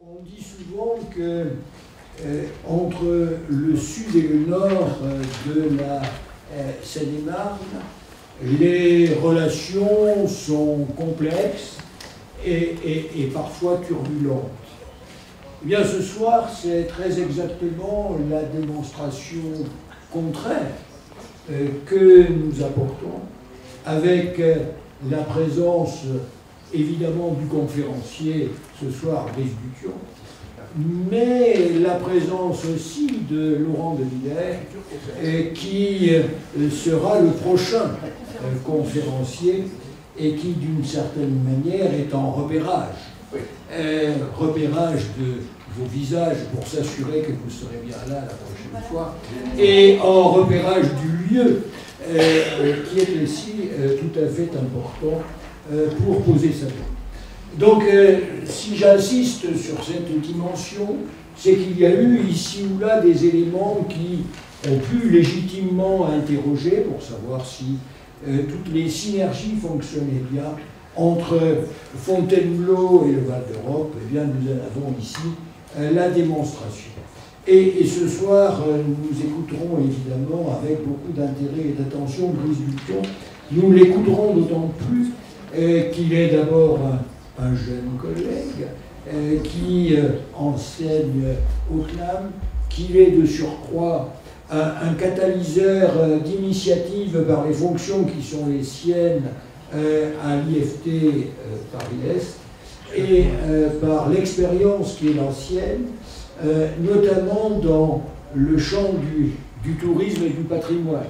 On dit souvent que entre le sud et le nord de la Seine-et-Marne, les relations sont complexes et parfois turbulentes. Eh bien, ce soir, c'est très exactement la démonstration contraire que nous apportons, avec la présence évidemment du conférencier ce soir, Brice Bution, mais la présence aussi de Laurent de Villers, qui sera le prochain conférencier et qui, d'une certaine manière, est en repérage. Repérage de vos visages pour s'assurer que vous serez bien là la prochaine fois, et en repérage du lieu, qui est aussi tout à fait important pour poser sa voix. Donc, si j'insiste sur cette dimension, c'est qu'il y a eu ici ou là des éléments qui ont pu légitimement interroger pour savoir si toutes les synergies fonctionnaient bien entre Fontainebleau et le Val d'Europe. Eh bien, nous en avons ici la démonstration. Et ce soir, nous écouterons évidemment avec beaucoup d'intérêt et d'attention Brice Bution. Nous l'écouterons d'autant plus qu'il est d'abord un jeune collègue qui enseigne au CNAM, qu'il est de surcroît un catalyseur d'initiatives par les fonctions qui sont les siennes à l'IFT Paris-Est et par l'expérience qui est la sienne, notamment dans le champ du tourisme et du patrimoine.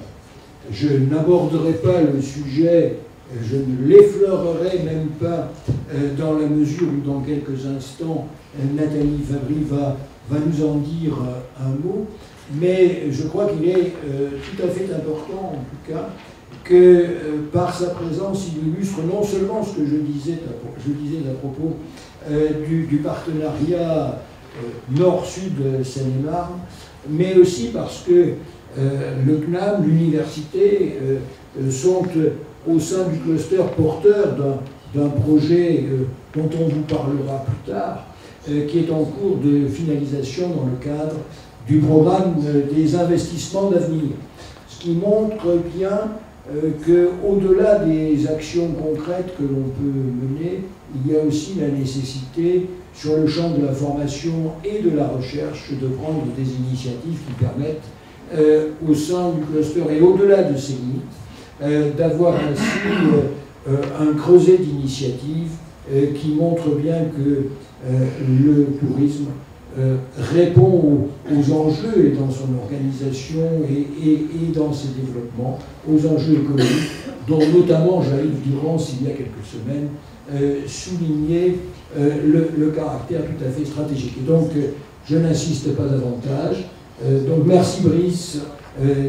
Je n'aborderai pas le sujet, je ne l'effleurerai même pas dans la mesure où dans quelques instants Nathalie Fabry va nous en dire un mot, mais je crois qu'il est tout à fait important en tout cas que par sa présence il illustre non seulement ce que je disais à propos du partenariat nord-sud Seine-et-Marne, mais aussi parce que le CNAM, l'université, sont au sein du cluster porteur d'un projet dont on vous parlera plus tard, qui est en cours de finalisation dans le cadre du programme des investissements d'avenir. Ce qui montre bien qu'au-delà des actions concrètes que l'on peut mener, il y a aussi la nécessité, sur le champ de la formation et de la recherche, de prendre des initiatives qui permettent, au sein du cluster et au-delà de ses limites, d'avoir ainsi un creuset d'initiatives qui montre bien que le tourisme répond aux enjeux et dans son organisation et dans ses développements, aux enjeux économiques, dont notamment Jean-Yves Durance, il y a quelques semaines, soulignait le caractère tout à fait stratégique. Et donc, je n'insiste pas davantage. Donc, merci Brice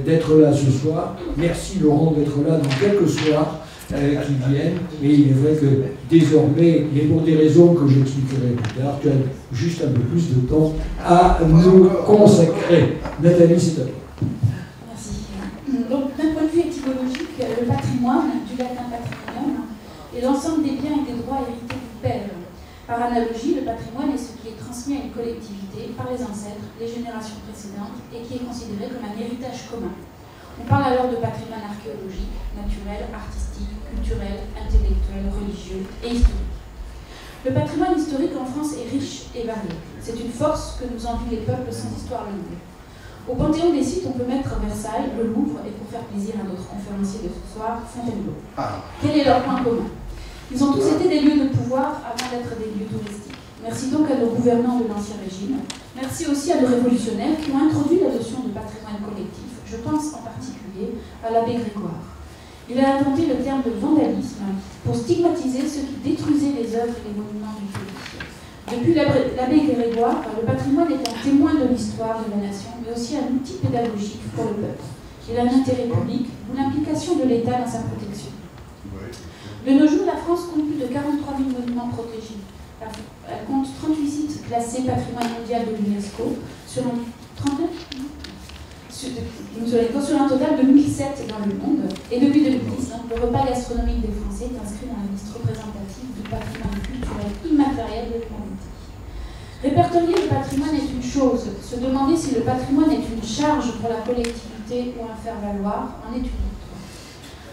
d'être là ce soir. Merci Laurent d'être là dans quelques soirs qui viennent. Mais il est vrai que désormais, et pour des raisons que j'expliquerai plus tard, tu as juste un peu plus de temps à nous consacrer. Nathalie, c'est à toi. Merci. Donc, d'un point de vue étymologique, le patrimoine, du latin patrimonium, est l'ensemble des biens et des droits hérités du père. Par analogie, le patrimoine est ce qui est transmis à une collectivité par les ancêtres, les générations précédentes, et qui est considéré comme un héritage commun. On parle alors de patrimoine archéologique, naturel, artistique, culturel, intellectuel, religieux et historique. Le patrimoine historique en France est riche et varié. C'est une force que nous envient les peuples sans histoire longue. Au Panthéon des sites, on peut mettre Versailles, le Louvre, et pour faire plaisir à notre conférencier de ce soir, Fontainebleau. Quel est leur point commun? Ils ont tous été des lieux de pouvoir avant d'être des lieux touristiques. Merci donc à nos gouvernants de l'Ancien Régime. Merci aussi à nos révolutionnaires qui ont introduit la notion de patrimoine collectif. Je pense en particulier à l'abbé Grégoire. Il a inventé le terme de vandalisme pour stigmatiser ceux qui détruisaient les œuvres et les monuments du pays. Depuis l'abbé Grégoire, le patrimoine est un témoin de l'histoire de la nation, mais aussi un outil pédagogique pour le peuple. Il a un intérêt public, d'où l'implication de l'État dans sa protection. De nos jours, la France compte plus de 43 000 monuments protégés. Elle compte 38 sites classés patrimoine mondial de l'UNESCO sur un total de 1007 dans le monde. Et depuis 2010, le repas gastronomique des Français est inscrit dans la liste représentative du patrimoine culturel immatériel de l'humanité. Répertorier le patrimoine est une chose, se demander si le patrimoine est une charge pour la collectivité ou un faire-valoir en est une autre.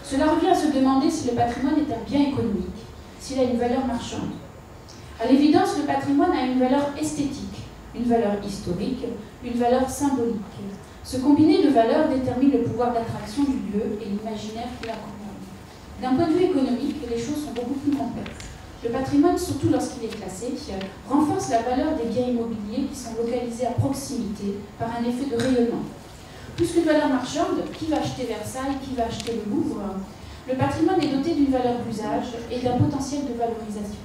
Cela revient à se demander si le patrimoine est un bien économique, s'il a une valeur marchande. À l'évidence, le patrimoine a une valeur esthétique, une valeur historique, une valeur symbolique. Ce combiné de valeurs détermine le pouvoir d'attraction du lieu et l'imaginaire qui l'accompagne. D'un point de vue économique, les choses sont beaucoup plus complexes. Le patrimoine, surtout lorsqu'il est classé, renforce la valeur des biens immobiliers qui sont localisés à proximité par un effet de rayonnement. Plus qu'une valeur marchande, qui va acheter Versailles, qui va acheter le Louvre, le patrimoine est doté d'une valeur d'usage et d'un potentiel de valorisation.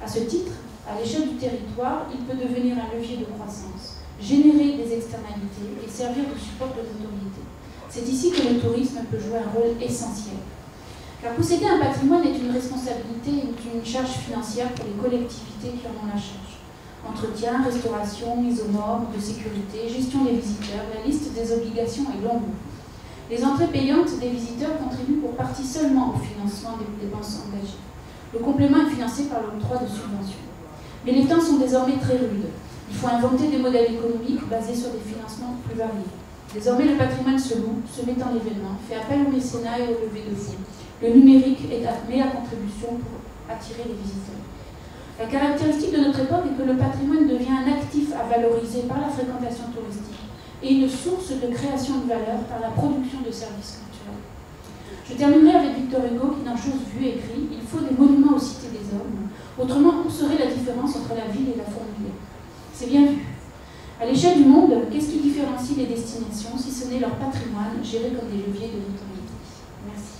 À ce titre, à l'échelle du territoire, il peut devenir un levier de croissance, générer des externalités et servir de support de notoriété. C'est ici que le tourisme peut jouer un rôle essentiel. Car posséder un patrimoine est une responsabilité et une charge financière pour les collectivités qui en ont la charge. Entretien, restauration, mise aux normes, de sécurité, gestion des visiteurs, la liste des obligations est longue. Les entrées payantes des visiteurs contribuent pour partie seulement au financement des dépenses engagées. Le complément est financé par l'octroi de subventions. Mais les temps sont désormais très rudes. Il faut inventer des modèles économiques basés sur des financements plus variés. Désormais, le patrimoine se loue, se met en événement, fait appel au mécénat et au levée de fonds. Le numérique met à contribution pour attirer les visiteurs. La caractéristique de notre époque est que le patrimoine devient un actif à valoriser par la fréquentation touristique et une source de création de valeur par la production de services culturels. Je terminerai avec Victor Hugo qui, dans Chose vue, écrit « Il faut des monuments aux cités des hommes, autrement où serait la différence entre la ville et la fourmilière ?» C'est bien vu. À l'échelle du monde, qu'est-ce qui différencie les destinations si ce n'est leur patrimoine géré comme des leviers de notoriété? Merci.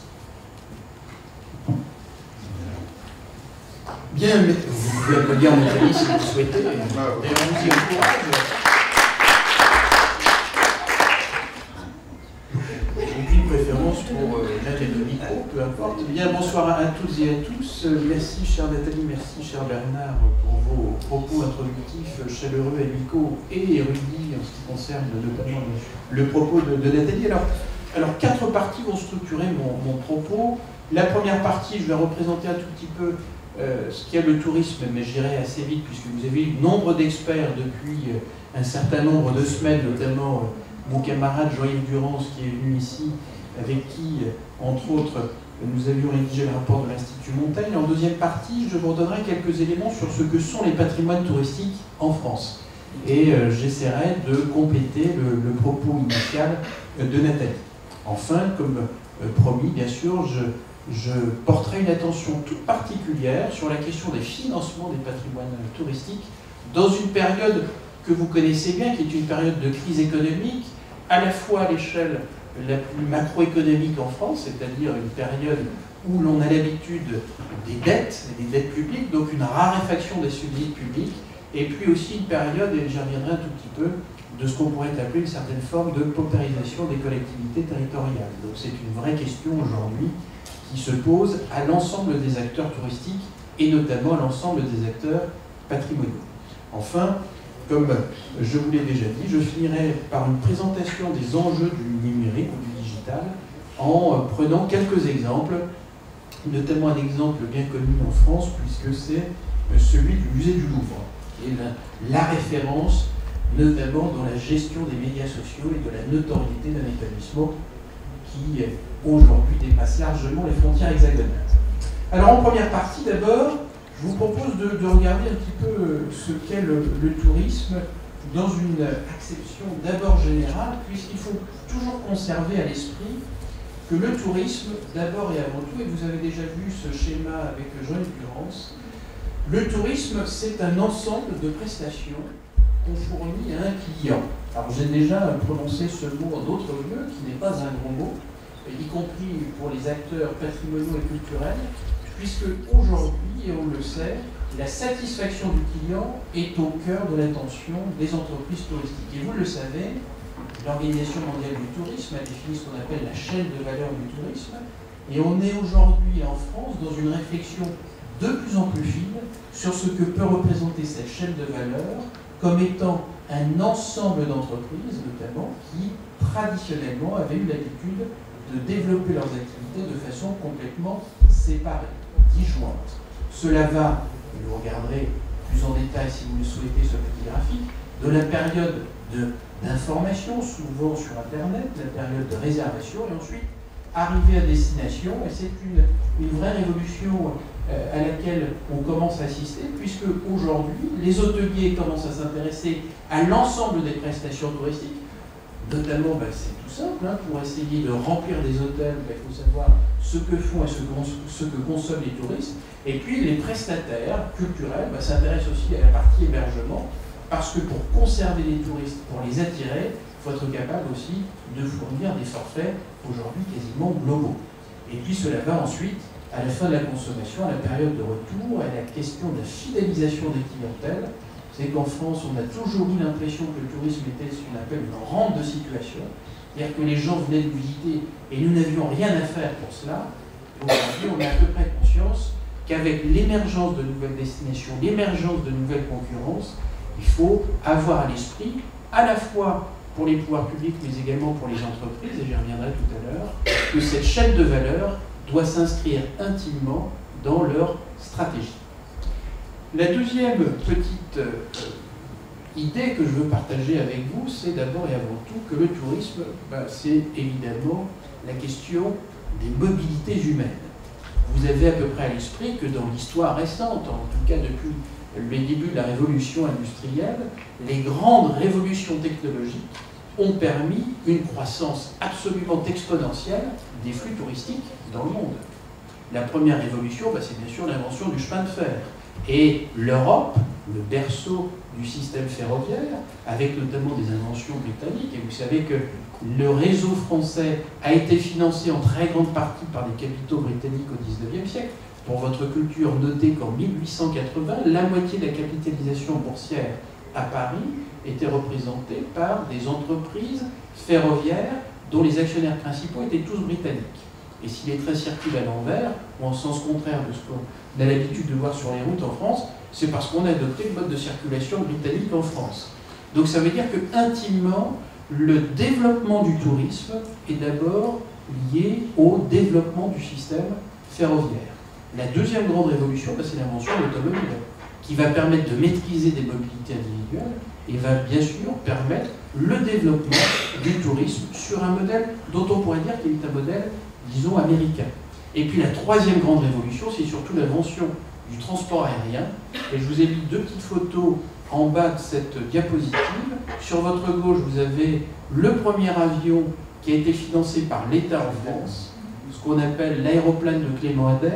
Bien, mais vous pouvez applaudir mes amis si vous souhaitez. Et on vous y encourage. Aucune préférence pour l'un des deux micros, peu importe. Bien, bonsoir à toutes et à tous. Merci, chère Nathalie, merci, cher Bernard, pour vos propos introductifs chaleureux, amicaux et érudits en ce qui concerne notamment le propos de Nathalie. Alors, 4 parties vont structurer mon propos. La première partie, je vais représenter un tout petit peu ce qu'est le tourisme, mais j'irai assez vite puisque vous avez eu nombre d'experts depuis un certain nombre de semaines, notamment mon camarade Jean-Yves Durance qui est venu ici, avec qui, entre autres, nous avions rédigé le rapport de l'Institut Montaigne. En deuxième partie, je vous redonnerai quelques éléments sur ce que sont les patrimoines touristiques en France. Et j'essaierai de compléter le propos initial de Nathalie. Enfin, comme promis, bien sûr, je porterai une attention toute particulière sur la question des financements des patrimoines touristiques dans une période que vous connaissez bien, qui est une période de crise économique, à la fois à l'échelle la plus macroéconomique en France, c'est-à-dire une période où l'on a l'habitude des dettes publiques, donc une raréfaction des subsides publics, et puis aussi une période, et j'y reviendrai un tout petit peu, de ce qu'on pourrait appeler une certaine forme de paupérisation des collectivités territoriales. Donc c'est une vraie question aujourd'hui qui se pose à l'ensemble des acteurs touristiques et notamment à l'ensemble des acteurs patrimoniaux. Enfin, comme je vous l'ai déjà dit, je finirai par une présentation des enjeux du numérique ou du digital en prenant quelques exemples, notamment un exemple bien connu en France puisque c'est celui du musée du Louvre, qui est la référence notamment dans la gestion des médias sociaux et de la notoriété d'un établissement qui aujourd'hui dépasse largement les frontières hexagonales. Alors en première partie d'abord, je vous propose de regarder un petit peu ce qu'est le tourisme dans une acception d'abord générale, puisqu'il faut toujours conserver à l'esprit que le tourisme, d'abord et avant tout, et vous avez déjà vu ce schéma avec Jean-Yves Durance, le tourisme c'est un ensemble de prestations qu'on fournit à un client. Alors j'ai déjà prononcé ce mot en d'autres lieux, qui n'est pas un gros mot, y compris pour les acteurs patrimoniaux et culturels, puisque aujourd'hui, et on le sait, la satisfaction du client est au cœur de l'attention des entreprises touristiques. Et vous le savez, l'Organisation mondiale du tourisme a défini ce qu'on appelle la chaîne de valeur du tourisme, et on est aujourd'hui en France dans une réflexion de plus en plus fine sur ce que peut représenter cette chaîne de valeur comme étant un ensemble d'entreprises, notamment, qui traditionnellement avaient eu l'habitude de développer leurs activités de façon complètement séparée, disjointe. Cela va, et vous regarderez plus en détail si vous le souhaitez sur le petit graphique, de la période d'information, souvent sur Internet, la période de réservation, et ensuite arriver à destination. Et c'est une vraie révolution à laquelle on commence à assister, puisque aujourd'hui, les hôteliers commencent à s'intéresser à l'ensemble des prestations touristiques. Notamment, c'est tout simple, hein, pour essayer de remplir des hôtels, il faut savoir ce que font et ce que consomment les touristes. Et puis les prestataires culturels s'intéressent aussi à la partie hébergement, parce que pour conserver les touristes, pour les attirer, il faut être capable aussi de fournir des forfaits aujourd'hui quasiment globaux. Et puis cela va ensuite, à la fin de la consommation, à la période de retour, à la question de la fidélisation des clientèles. C'est qu'en France, on a toujours eu l'impression que le tourisme était ce qu'on appelle une rente de situation, c'est-à-dire que les gens venaient nous visiter et nous n'avions rien à faire pour cela. Aujourd'hui, on a à peu près conscience qu'avec l'émergence de nouvelles destinations, l'émergence de nouvelles concurrences, il faut avoir à l'esprit, à la fois pour les pouvoirs publics, mais également pour les entreprises, et j'y reviendrai tout à l'heure, que cette chaîne de valeur doit s'inscrire intimement dans leur stratégie. La deuxième petite idée que je veux partager avec vous, c'est d'abord et avant tout que le tourisme, c'est évidemment la question des mobilités humaines. Vous avez à peu près à l'esprit que dans l'histoire récente, en tout cas depuis le début de la révolution industrielle, les grandes révolutions technologiques ont permis une croissance absolument exponentielle des flux touristiques dans le monde. La première révolution, c'est bien sûr l'invention du chemin de fer. Et l'Europe, le berceau du système ferroviaire, avec notamment des inventions britanniques, et vous savez que le réseau français a été financé en très grande partie par des capitaux britanniques au XIXe siècle. Pour votre culture, notez qu'en 1880, la moitié de la capitalisation boursière à Paris était représentée par des entreprises ferroviaires dont les actionnaires principaux étaient tous britanniques. Et si les trains circulent à l'envers, ou en sens contraire de ce qu'on a l'habitude de voir sur les routes en France, c'est parce qu'on a adopté le mode de circulation britannique en France. Donc ça veut dire que intimement, le développement du tourisme est d'abord lié au développement du système ferroviaire. La deuxième grande révolution, c'est l'invention de l'automobile, qui va permettre de maîtriser des mobilités individuelles et va bien sûr permettre le développement du tourisme sur un modèle dont on pourrait dire qu'il est un modèle, disons, américain. Et puis la troisième grande révolution, c'est surtout l'invention du transport aérien. Et je vous ai mis deux petites photos en bas de cette diapositive. Sur votre gauche, vous avez le premier avion qui a été financé par l'État en France, ce qu'on appelle l'aéroplane de Clément Ader,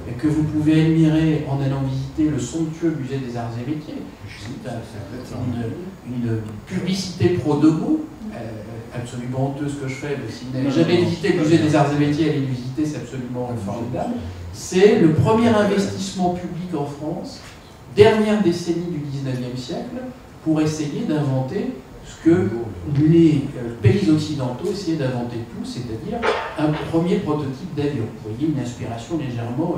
et que vous pouvez admirer en allant visiter le somptueux musée des Arts et Métiers. C'est une publicité pro de goût, absolument honteux ce que je fais, mais si vous n'avez jamais visité le musée des Arts et Métiers, allez le visiter, c'est absolument formidable. C'est le premier investissement public en France, dernière décennie du XIXe siècle, pour essayer d'inventer ce que les pays occidentaux essayaient d'inventer tous, c'est-à-dire un premier prototype d'avion. Vous voyez, une inspiration légèrement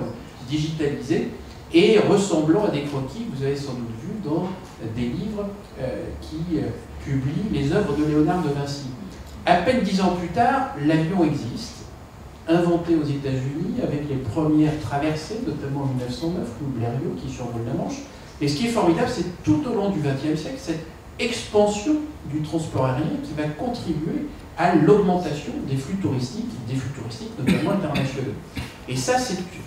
digitalisée et ressemblant à des croquis que vous avez sans doute vus dans des livres qui publient les œuvres de Léonard de Vinci. À peine 10 ans plus tard, l'avion existe, inventé aux États-Unis avec les premières traversées, notamment en 1909, le Blériot qui survole la Manche. Et ce qui est formidable, c'est tout au long du XXe siècle, cette expansion du transport aérien qui va contribuer à l'augmentation des flux touristiques notamment internationaux. Et ça,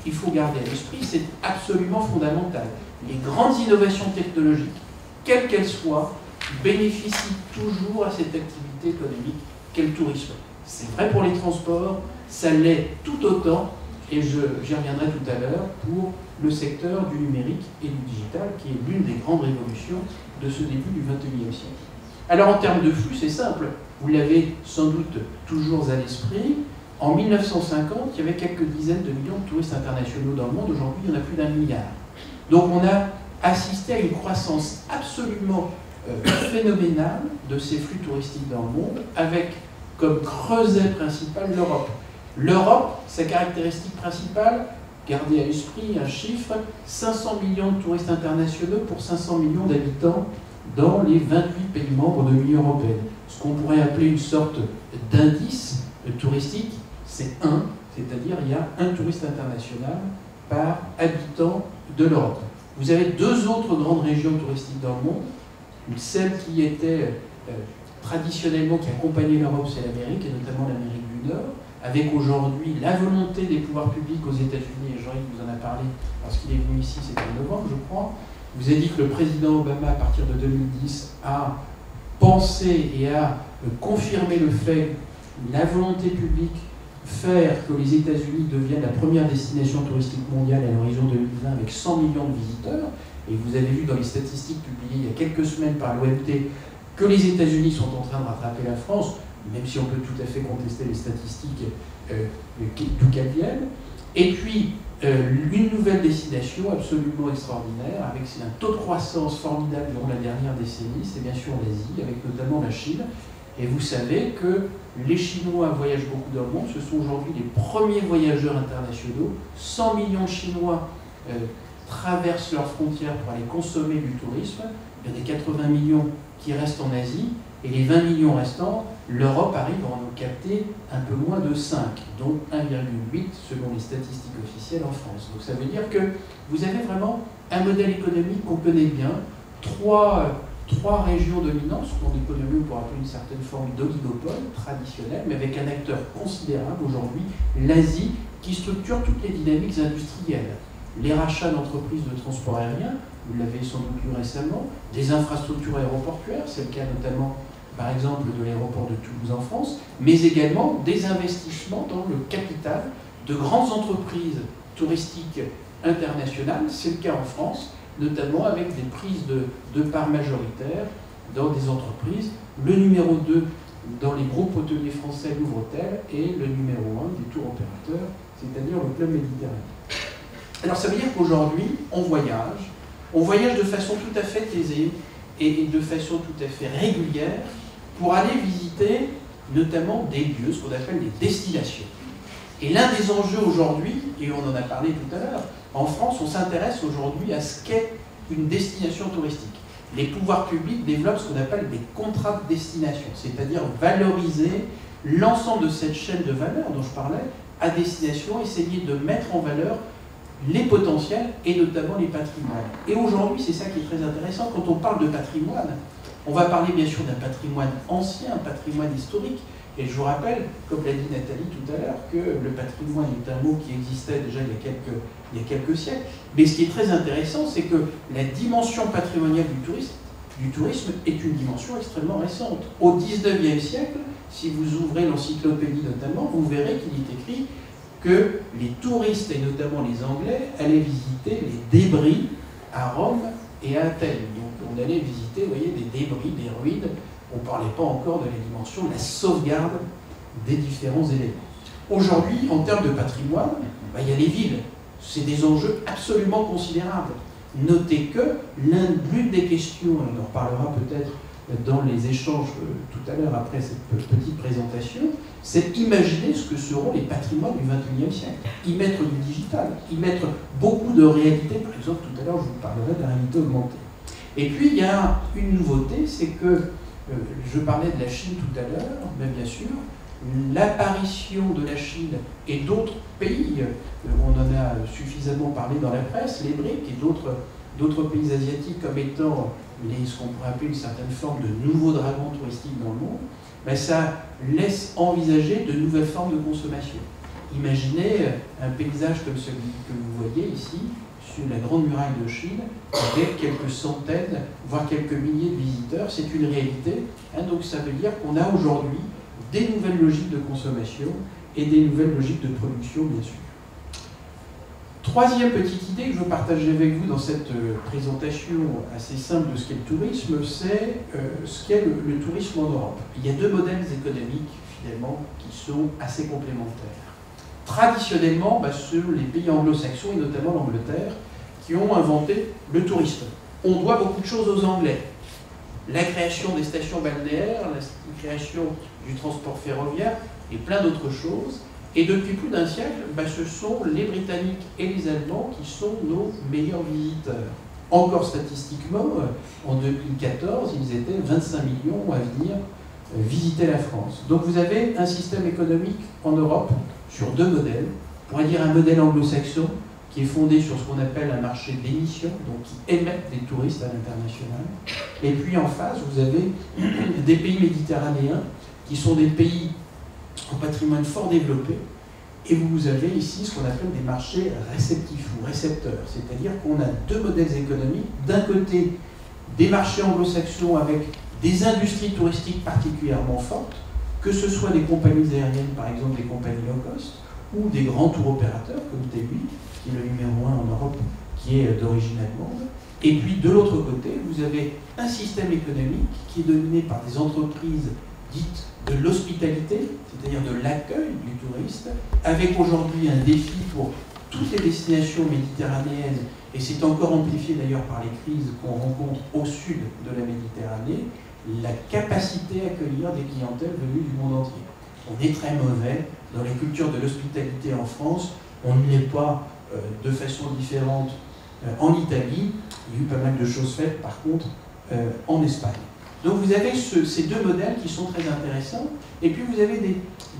il faut garder à l'esprit, c'est absolument fondamental. Les grandes innovations technologiques, quelles qu'elles soient, bénéficient toujours à cette activité économique qu'est le tourisme. C'est vrai pour les transports, ça l'est tout autant, et j'y reviendrai tout à l'heure, pour le secteur du numérique et du digital, qui est l'une des grandes révolutions de ce début du XXIe siècle. Alors en termes de flux, c'est simple, vous l'avez sans doute toujours à l'esprit, en 1950, il y avait quelques dizaines de millions de touristes internationaux dans le monde, aujourd'hui il y en a plus d'1 milliard. Donc on a assisté à une croissance absolument phénoménale de ces flux touristiques dans le monde, avec comme creuset principal l'Europe. L'Europe, sa caractéristique principale, gardez à l'esprit un chiffre, 500 millions de touristes internationaux pour 500 millions d'habitants dans les 28 pays membres de l'Union européenne. Ce qu'on pourrait appeler une sorte d'indice touristique, c'est 1, c'est-à-dire il y a un touriste international par habitant de l'Europe. Vous avez deux autres grandes régions touristiques dans le monde. Celle qui était traditionnellement, qui accompagnait l'Europe, c'est l'Amérique, et notamment l'Amérique du Nord, avec aujourd'hui la volonté des pouvoirs publics aux États-Unis, et Jean-Yves vous en a parlé parce qu'il est venu ici, c'était en novembre, je crois. Vous avez dit que le président Obama, à partir de 2010, a pensé et a confirmé le fait, la volonté publique, faire que les États-Unis deviennent la première destination touristique mondiale à l'horizon 2020 avec 100 millions de visiteurs. Et vous avez vu dans les statistiques publiées il y a quelques semaines par l'OMT que les États-Unis sont en train de rattraper la France, même si on peut tout à fait contester les statistiques d'où qu'elles viennent. Et puis, une nouvelle destination absolument extraordinaire, avec un taux de croissance formidable durant la dernière décennie, c'est bien sûr l'Asie, avec notamment la Chine. Et vous savez que les Chinois voyagent beaucoup dans le monde, ce sont aujourd'hui les premiers voyageurs internationaux. 100 millions de Chinois traversent leurs frontières pour aller consommer du tourisme. Il y a des 80 millions qui restent en Asie, et les 20 millions restants, l'Europe arrive à en capter un peu moins de 5, dont 1,8 selon les statistiques officielles en France. Donc ça veut dire que vous avez vraiment un modèle économique qu'on connaît bien, trois régions dominantes, ce qu'en économie on pourrait appeler une certaine forme d'oligopole traditionnel, mais avec un acteur considérable aujourd'hui, l'Asie, qui structure toutes les dynamiques industrielles. Les rachats d'entreprises de transport aérien, vous l'avez sans doute lu récemment, des infrastructures aéroportuaires, c'est le cas notamment par exemple de l'aéroport de Toulouse en France, mais également des investissements dans le capital de grandes entreprises touristiques internationales, c'est le cas en France, notamment avec des prises de parts majoritaires dans des entreprises. Le numéro 2 dans les groupes hôteliers français, Louvre-Hôtel, et le numéro 1 des tours opérateurs, c'est-à-dire le Club Méditerranée. Alors ça veut dire qu'aujourd'hui, on voyage de façon tout à fait aisée et de façon tout à fait régulière pour aller visiter notamment des lieux, ce qu'on appelle des destinations. Et l'un des enjeux aujourd'hui, et on en a parlé tout à l'heure, en France, on s'intéresse aujourd'hui à ce qu'est une destination touristique. Les pouvoirs publics développent ce qu'on appelle des contrats de destination, c'est-à-dire valoriser l'ensemble de cette chaîne de valeur dont je parlais à destination, essayer de mettre en valeur les potentiels et notamment les patrimoines. Et aujourd'hui, c'est ça qui est très intéressant. Quand on parle de patrimoine, on va parler bien sûr d'un patrimoine ancien, un patrimoine historique. Et je vous rappelle, comme l'a dit Nathalie tout à l'heure, que le patrimoine est un mot qui existait déjà il y a quelques siècles. Mais ce qui est très intéressant, c'est que la dimension patrimoniale du tourisme est une dimension extrêmement récente. Au XIXe siècle, si vous ouvrez l'encyclopédie notamment, vous verrez qu'il est écrit que les touristes, et notamment les Anglais, allaient visiter les débris à Rome et à Athènes. Donc on allait visiter, vous voyez, des débris, des ruines. On ne parlait pas encore de la dimension de la sauvegarde des différents éléments. Aujourd'hui, en termes de patrimoine, il y a les villes. C'est des enjeux absolument considérables. Notez que l'une des questions, et on en reparlera peut-être dans les échanges tout à l'heure après cette petite présentation, c'est imaginer ce que seront les patrimoines du XXIe siècle. Y mettre du digital, y mettre beaucoup de réalité. Par exemple, tout à l'heure, je vous parlerai de la réalité augmentée. Et puis, il y a une nouveauté, c'est que, je parlais de la Chine tout à l'heure, mais bien sûr, l'apparition de la Chine et d'autres pays, on en a suffisamment parlé dans la presse, les BRIC et d'autres pays asiatiques comme étant ce qu'on pourrait appeler une certaine forme de nouveaux dragons touristiques dans le monde, ça laisse envisager de nouvelles formes de consommation. Imaginez un paysage comme celui que vous voyez ici, sur la Grande Muraille de Chine, avec quelques centaines, voire quelques milliers de visiteurs. C'est une réalité. Donc ça veut dire qu'on a aujourd'hui des nouvelles logiques de consommation et des nouvelles logiques de production, bien sûr. Troisième petite idée que je veux partager avec vous dans cette présentation assez simple de ce qu'est le tourisme, c'est ce qu'est le tourisme en Europe. Il y a deux modèles économiques, finalement, qui sont assez complémentaires. Traditionnellement, ce sont les pays anglo-saxons, et notamment l'Angleterre, qui ont inventé le tourisme. On doit beaucoup de choses aux Anglais. La création des stations balnéaires, la création du transport ferroviaire et plein d'autres choses. Et depuis plus d'un siècle, ce sont les Britanniques et les Allemands qui sont nos meilleurs visiteurs. Encore statistiquement, en 2014, ils étaient 25 millions à venir visiter la France. Donc vous avez un système économique en Europe sur deux modèles. On pourrait dire un modèle anglo-saxon qui qui est fondé sur ce qu'on appelle un marché d'émission, donc qui émettent des touristes à l'international. Et puis en face, vous avez des pays méditerranéens, qui sont des pays au patrimoine fort développé, et vous avez ici ce qu'on appelle des marchés réceptifs ou récepteurs, c'est-à-dire qu'on a deux modèles économiques. D'un côté, des marchés anglo-saxons avec des industries touristiques particulièrement fortes, que ce soit des compagnies aériennes, par exemple des compagnies low cost, ou des grands tours opérateurs comme TUI, qui est le numéro 1 en Europe, qui est d'origine allemande. Et puis de l'autre côté, vous avez un système économique qui est dominé par des entreprises dites de l'hospitalité, c'est-à-dire de l'accueil du touriste, avec aujourd'hui un défi pour toutes les destinations méditerranéennes, et c'est encore amplifié d'ailleurs par les crises qu'on rencontre au sud de la Méditerranée, la capacité à accueillir des clientèles venues du monde entier. On est très mauvais dans les cultures de l'hospitalité en France, on ne l'est pas de façon différente en Italie, il y a eu pas mal de choses faites par contre en Espagne. Donc vous avez ces deux modèles qui sont très intéressants, et puis vous avez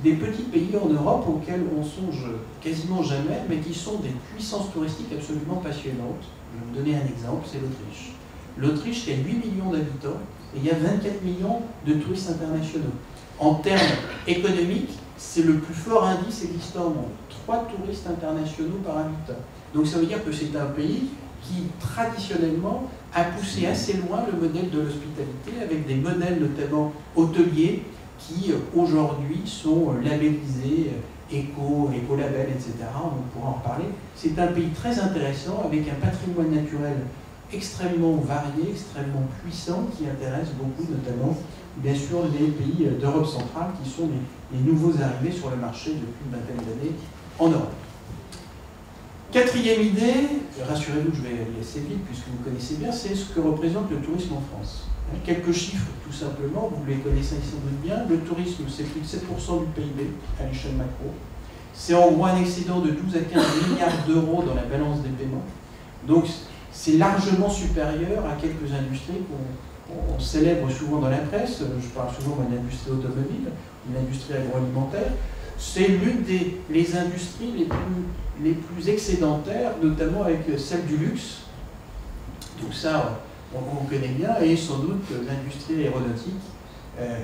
des petits pays en Europe auxquels on songe quasiment jamais, mais qui sont des puissances touristiques absolument passionnantes. Je vais vous donner un exemple, c'est l'Autriche. L'Autriche, il y a 8 millions d'habitants, et il y a 24 millions de touristes internationaux. En termes économiques, c'est le plus fort indice existant au monde. 3 touristes internationaux par habitant. Donc ça veut dire que c'est un pays qui, traditionnellement, a poussé assez loin le modèle de l'hospitalité, avec des modèles notamment hôteliers qui, aujourd'hui, sont labellisés écolabel, etc. On pourra en reparler. C'est un pays très intéressant, avec un patrimoine naturel extrêmement varié, extrêmement puissant, qui intéresse beaucoup, notamment, bien sûr, les pays d'Europe centrale, qui sont les nouveaux arrivés sur le marché depuis une vingtaine d'années en Europe. Quatrième idée, rassurez-vous, je vais aller assez vite puisque vous connaissez bien, c'est ce que représente le tourisme en France. Quelques chiffres tout simplement, vous les connaissez sans doute bien. Le tourisme, c'est plus de 7% du PIB à l'échelle macro. C'est en gros un excédent de 12 à 15 milliards d'euros dans la balance des paiements. Donc c'est largement supérieur à quelques industries qu'on célèbre souvent dans la presse. Je parle souvent de l'industrie automobile, de l'industrie agroalimentaire. C'est l'une des industries les plus excédentaires, notamment avec celle du luxe. Donc ça, on connaît bien, et sans doute l'industrie aéronautique.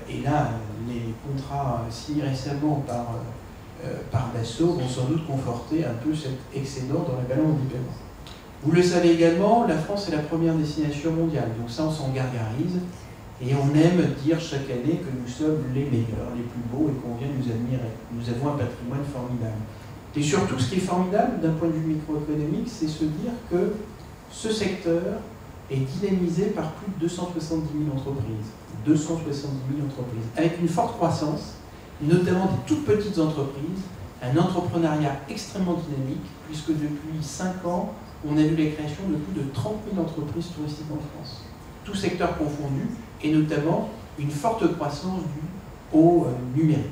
Et là, les contrats signés récemment par Dassault vont sans doute conforter un peu cet excédent dans la balance du paiement. Vous le savez également, la France est la première destination mondiale, donc ça on s'en gargarise. Et on aime dire chaque année que nous sommes les meilleurs, les plus beaux, et qu'on vient nous admirer. Nous avons un patrimoine formidable. Et surtout, ce qui est formidable d'un point de vue microéconomique, c'est se dire que ce secteur est dynamisé par plus de 270 000 entreprises. 270 000 entreprises, avec une forte croissance, notamment des toutes petites entreprises, un entrepreneuriat extrêmement dynamique, puisque depuis 5 ans, on a vu la création de plus de 30 000 entreprises touristiques en France. Tous secteurs confondus, et notamment une forte croissance due au numérique.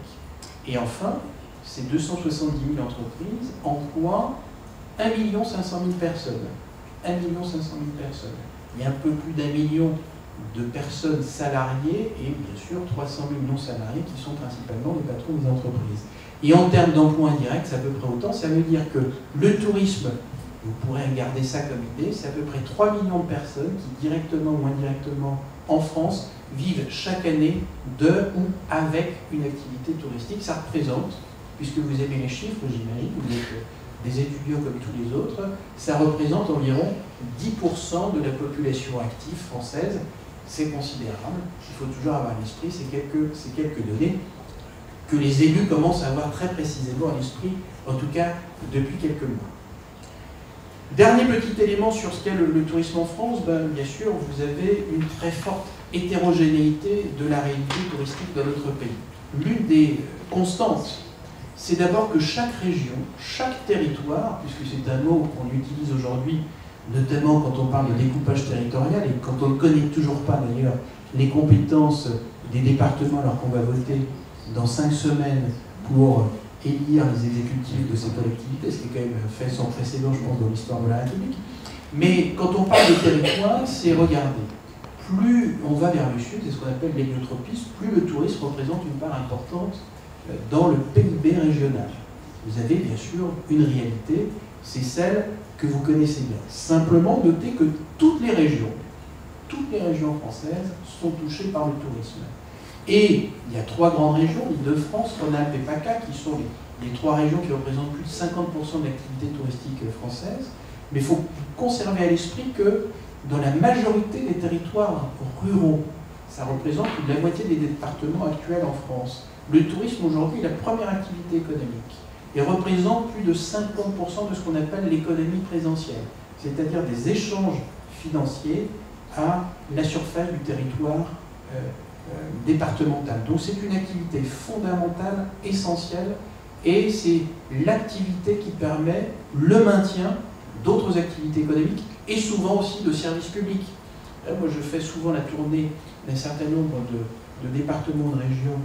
Et enfin, ces 270 000 entreprises emploient 1 500 000 personnes. 1 500 000 personnes. Il y a un peu plus d'1 million de personnes salariées et bien sûr 300 000 non-salariés qui sont principalement les patrons des entreprises. Et en termes d'emploi indirect, c'est à peu près autant. Ça veut dire que le tourisme, vous pourrez garder ça comme idée, c'est à peu près 3 millions de personnes qui, directement ou indirectement, en France, vivent chaque année de ou avec une activité touristique. Ça représente, puisque vous aimez les chiffres, j'imagine, vous êtes des étudiants comme tous les autres, ça représente environ 10% de la population active française. C'est considérable. Il faut toujours avoir à l'esprit ces quelques données que les élus commencent à avoir très précisément à l'esprit, en tout cas depuis quelques mois. Dernier petit élément sur ce qu'est le tourisme en France, bien sûr, vous avez une très forte hétérogénéité de la réalité touristique dans notre pays. L'une des constantes, c'est d'abord que chaque région, chaque territoire, puisque c'est un mot qu'on utilise aujourd'hui, notamment quand on parle de découpage territorial, et quand on ne connaît toujours pas d'ailleurs les compétences des départements alors qu'on va voter dans 5 semaines pour élire les exécutifs de ces collectivités, ce qui est quand même fait sans précédent, je pense, dans l'histoire de la République. Mais quand on parle de territoire, c'est regarder. Plus on va vers le sud, c'est ce qu'on appelle l'héliotropisme, plus le tourisme représente une part importante dans le PIB régional. Vous avez bien sûr une réalité c'est celle que vous connaissez bien. Simplement, notez que toutes les régions françaises sont touchées par le tourisme. Et il y a 3 grandes régions, Île-de-France, Rhône-Alpes et PACA, qui sont les 3 régions qui représentent plus de 50% de l'activité touristique française. Mais il faut conserver à l'esprit que dans la majorité des territoires ruraux, ça représente plus de la moitié des départements actuels en France. Le tourisme aujourd'hui est la première activité économique et représente plus de 50% de ce qu'on appelle l'économie présentielle, c'est-à-dire des échanges financiers à la surface du territoire départemental. Donc c'est une activité fondamentale, essentielle, et c'est l'activité qui permet le maintien d'autres activités économiques et souvent aussi de services publics. Moi je fais souvent la tournée d'un certain nombre de départements, de régions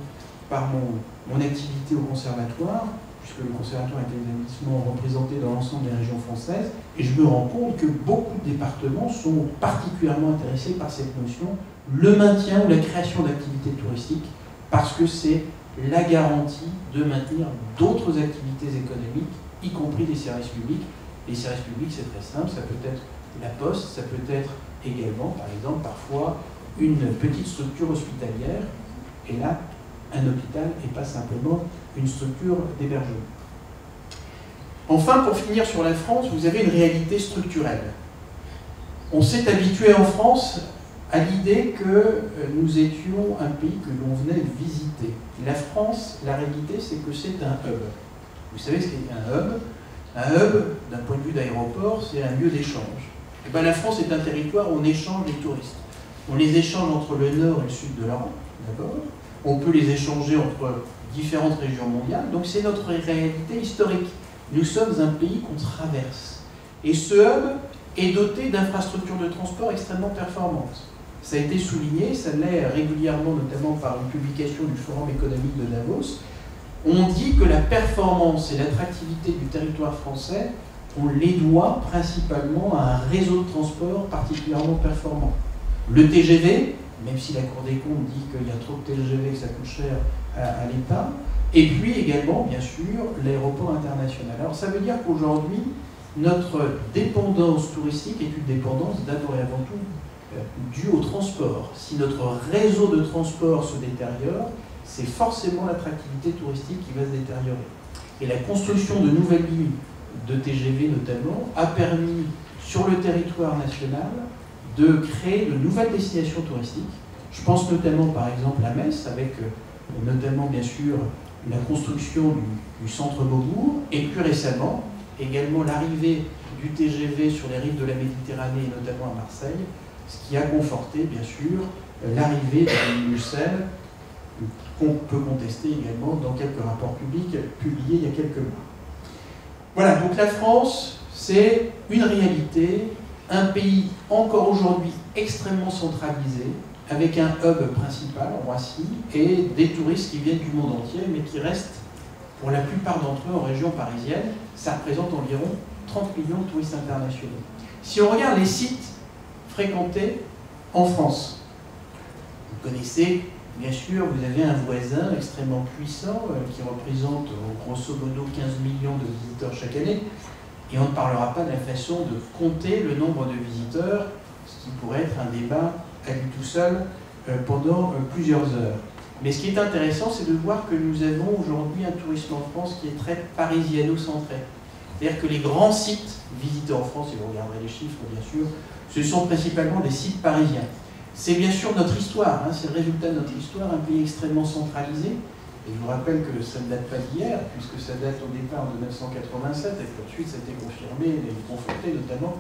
par mon activité au conservatoire, puisque le conservatoire est un établissement représenté dans l'ensemble des régions françaises, et je me rends compte que beaucoup de départements sont particulièrement intéressés par cette notion, le maintien ou la création d'activités touristiques, parce que c'est la garantie de maintenir d'autres activités économiques, y compris des services publics. Les services publics, c'est très simple, ça peut être la poste, ça peut être également, par exemple, parfois une petite structure hospitalière, et là, un hôpital et pas simplement une structure d'hébergement. Enfin, pour finir sur la France, vous avez une réalité structurelle. On s'est habitué en France à l'idée que nous étions un pays que l'on venait visiter. La France, la réalité, c'est que c'est un hub. Vous savez ce qu'est un hub? Un hub, d'un point de vue d'aéroport, c'est un lieu d'échange. Et bien, la France est un territoire où on échange les touristes. On les échange entre le nord et le sud de l'Europe, d'accord? On peut les échanger entre différentes régions mondiales, donc c'est notre réalité historique. Nous sommes un pays qu'on traverse. Et ce hub est doté d'infrastructures de transport extrêmement performantes. Ça a été souligné, ça l'est régulièrement, notamment par une publication du Forum économique de Davos. On dit que la performance et l'attractivité du territoire français, on les doit principalement à un réseau de transport particulièrement performant. Le TGV, même si la Cour des comptes dit qu'il y a trop de TGV, que ça coûte cher à l'État, et puis également, bien sûr, l'aéroport international. Alors ça veut dire qu'aujourd'hui, notre dépendance touristique est une dépendance d'abord et avant tout due au transport. Si notre réseau de transport se détériore, c'est forcément l'attractivité touristique qui va se détériorer. Et la construction de nouvelles lignes de TGV notamment a permis sur le territoire national de créer de nouvelles destinations touristiques. Je pense notamment par exemple à Metz, avec notamment bien sûr la construction du centre Beaubourg, et plus récemment également l'arrivée du TGV sur les rives de la Méditerranée, et notamment à Marseille, ce qui a conforté bien sûr l'arrivée de Bruxelles, qu'on peut contester également dans quelques rapports publics publiés il y a quelques mois. Voilà, donc la France, c'est une réalité, un pays encore aujourd'hui extrêmement centralisé, avec un hub principal, Roissy, et des touristes qui viennent du monde entier, mais qui restent, pour la plupart d'entre eux, en région parisienne. Ça représente environ 30 millions de touristes internationaux. Si on regarde les sites fréquentés en France, vous connaissez, bien sûr, vous avez un voisin extrêmement puissant qui représente grosso modo 15 millions de visiteurs chaque année, et on ne parlera pas de la façon de compter le nombre de visiteurs, ce qui pourrait être un débat à lui tout seul pendant plusieurs heures. Mais ce qui est intéressant, c'est de voir que nous avons aujourd'hui un tourisme en France qui est très parisiano-centré. C'est-à-dire que les grands sites visités en France, et vous regarderez les chiffres bien sûr, ce sont principalement des sites parisiens. C'est bien sûr notre histoire, hein, c'est le résultat de notre histoire, un pays extrêmement centralisé. Et je vous rappelle que ça ne date pas d'hier, puisque ça date au départ de 1987, et ensuite ça a été confirmé et conforté notamment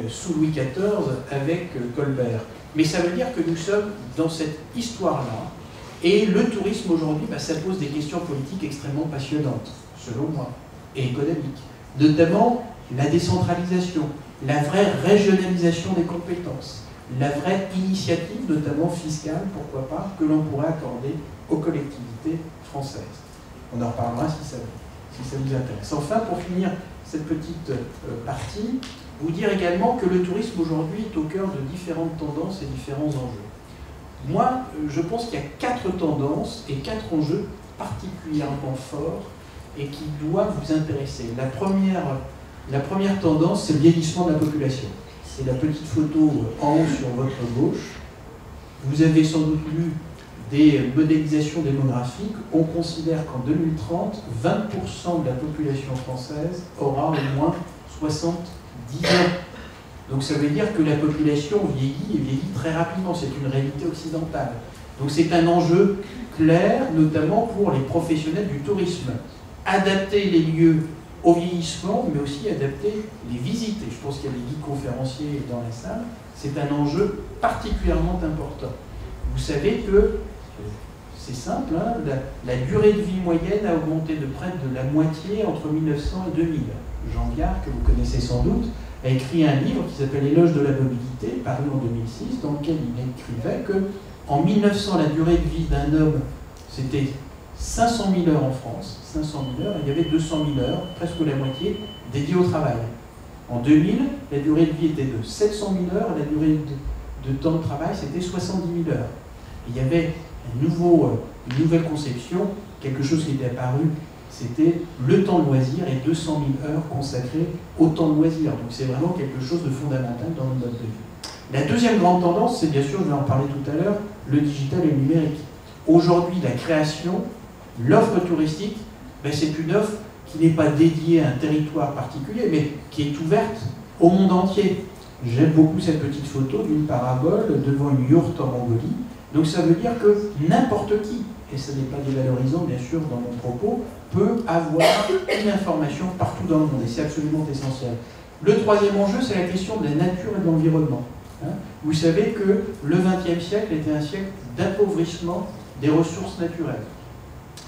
sous Louis XIV avec Colbert. Mais ça veut dire que nous sommes dans cette histoire-là, et le tourisme aujourd'hui, ça pose des questions politiques extrêmement passionnantes, selon moi, et économiques. Notamment la décentralisation, la vraie régionalisation des compétences, la vraie initiative, notamment fiscale, pourquoi pas, que l'on pourrait accorder aux collectivités françaises. On en reparlera si ça vous intéresse. Enfin, pour finir cette petite partie, vous dire également que le tourisme aujourd'hui est au cœur de différentes tendances et différents enjeux. Moi, je pense qu'il y a 4 tendances et 4 enjeux particulièrement forts et qui doivent vous intéresser. La première La première tendance, c'est le vieillissement de la population. C'est la petite photo en haut sur votre gauche. Vous avez sans doute lu des modélisations démographiques. On considère qu'en 2030, 20% de la population française aura au moins 70 ans. Donc ça veut dire que la population vieillit et vieillit très rapidement. C'est une réalité occidentale. Donc c'est un enjeu clair, notamment pour les professionnels du tourisme. Adapter les lieux au vieillissement, mais aussi adapter les visites. Et je pense qu'il y a des guides conférenciers dans la salle. C'est un enjeu particulièrement important. Vous savez que, c'est simple, hein, la durée de vie moyenne a augmenté de près de la moitié entre 1900 et 2000. Jean Viard, que vous connaissez sans doute, a écrit un livre qui s'appelle Éloge de la mobilité, paru en 2006, dans lequel il écrivait que en 1900, la durée de vie d'un homme, c'était 500 000 heures en France, 500 000 heures, et il y avait 200 000 heures, presque la moitié, dédiées au travail. En 2000, la durée de vie était de 700 000 heures, et la durée de temps de travail, c'était 70 000 heures. Et il y avait une nouvelle conception, quelque chose qui était apparu, c'était le temps de loisir et 200 000 heures consacrées au temps de loisir. Donc c'est vraiment quelque chose de fondamental dans le mode de vie. La deuxième grande tendance, c'est bien sûr, je vais en parler tout à l'heure, le digital et le numérique. Aujourd'hui, la création, l'offre touristique, ben, c'est une offre qui n'est pas dédiée à un territoire particulier, mais qui est ouverte au monde entier. J'aime beaucoup cette petite photo d'une parabole devant une yourte en Mongolie. Donc ça veut dire que n'importe qui, et ce n'est pas dévalorisant bien sûr dans mon propos, peut avoir une information partout dans le monde, et c'est absolument essentiel. Le troisième enjeu, c'est la question de la nature et de l'environnement. Vous savez que le XXe siècle était un siècle d'appauvrissement des ressources naturelles.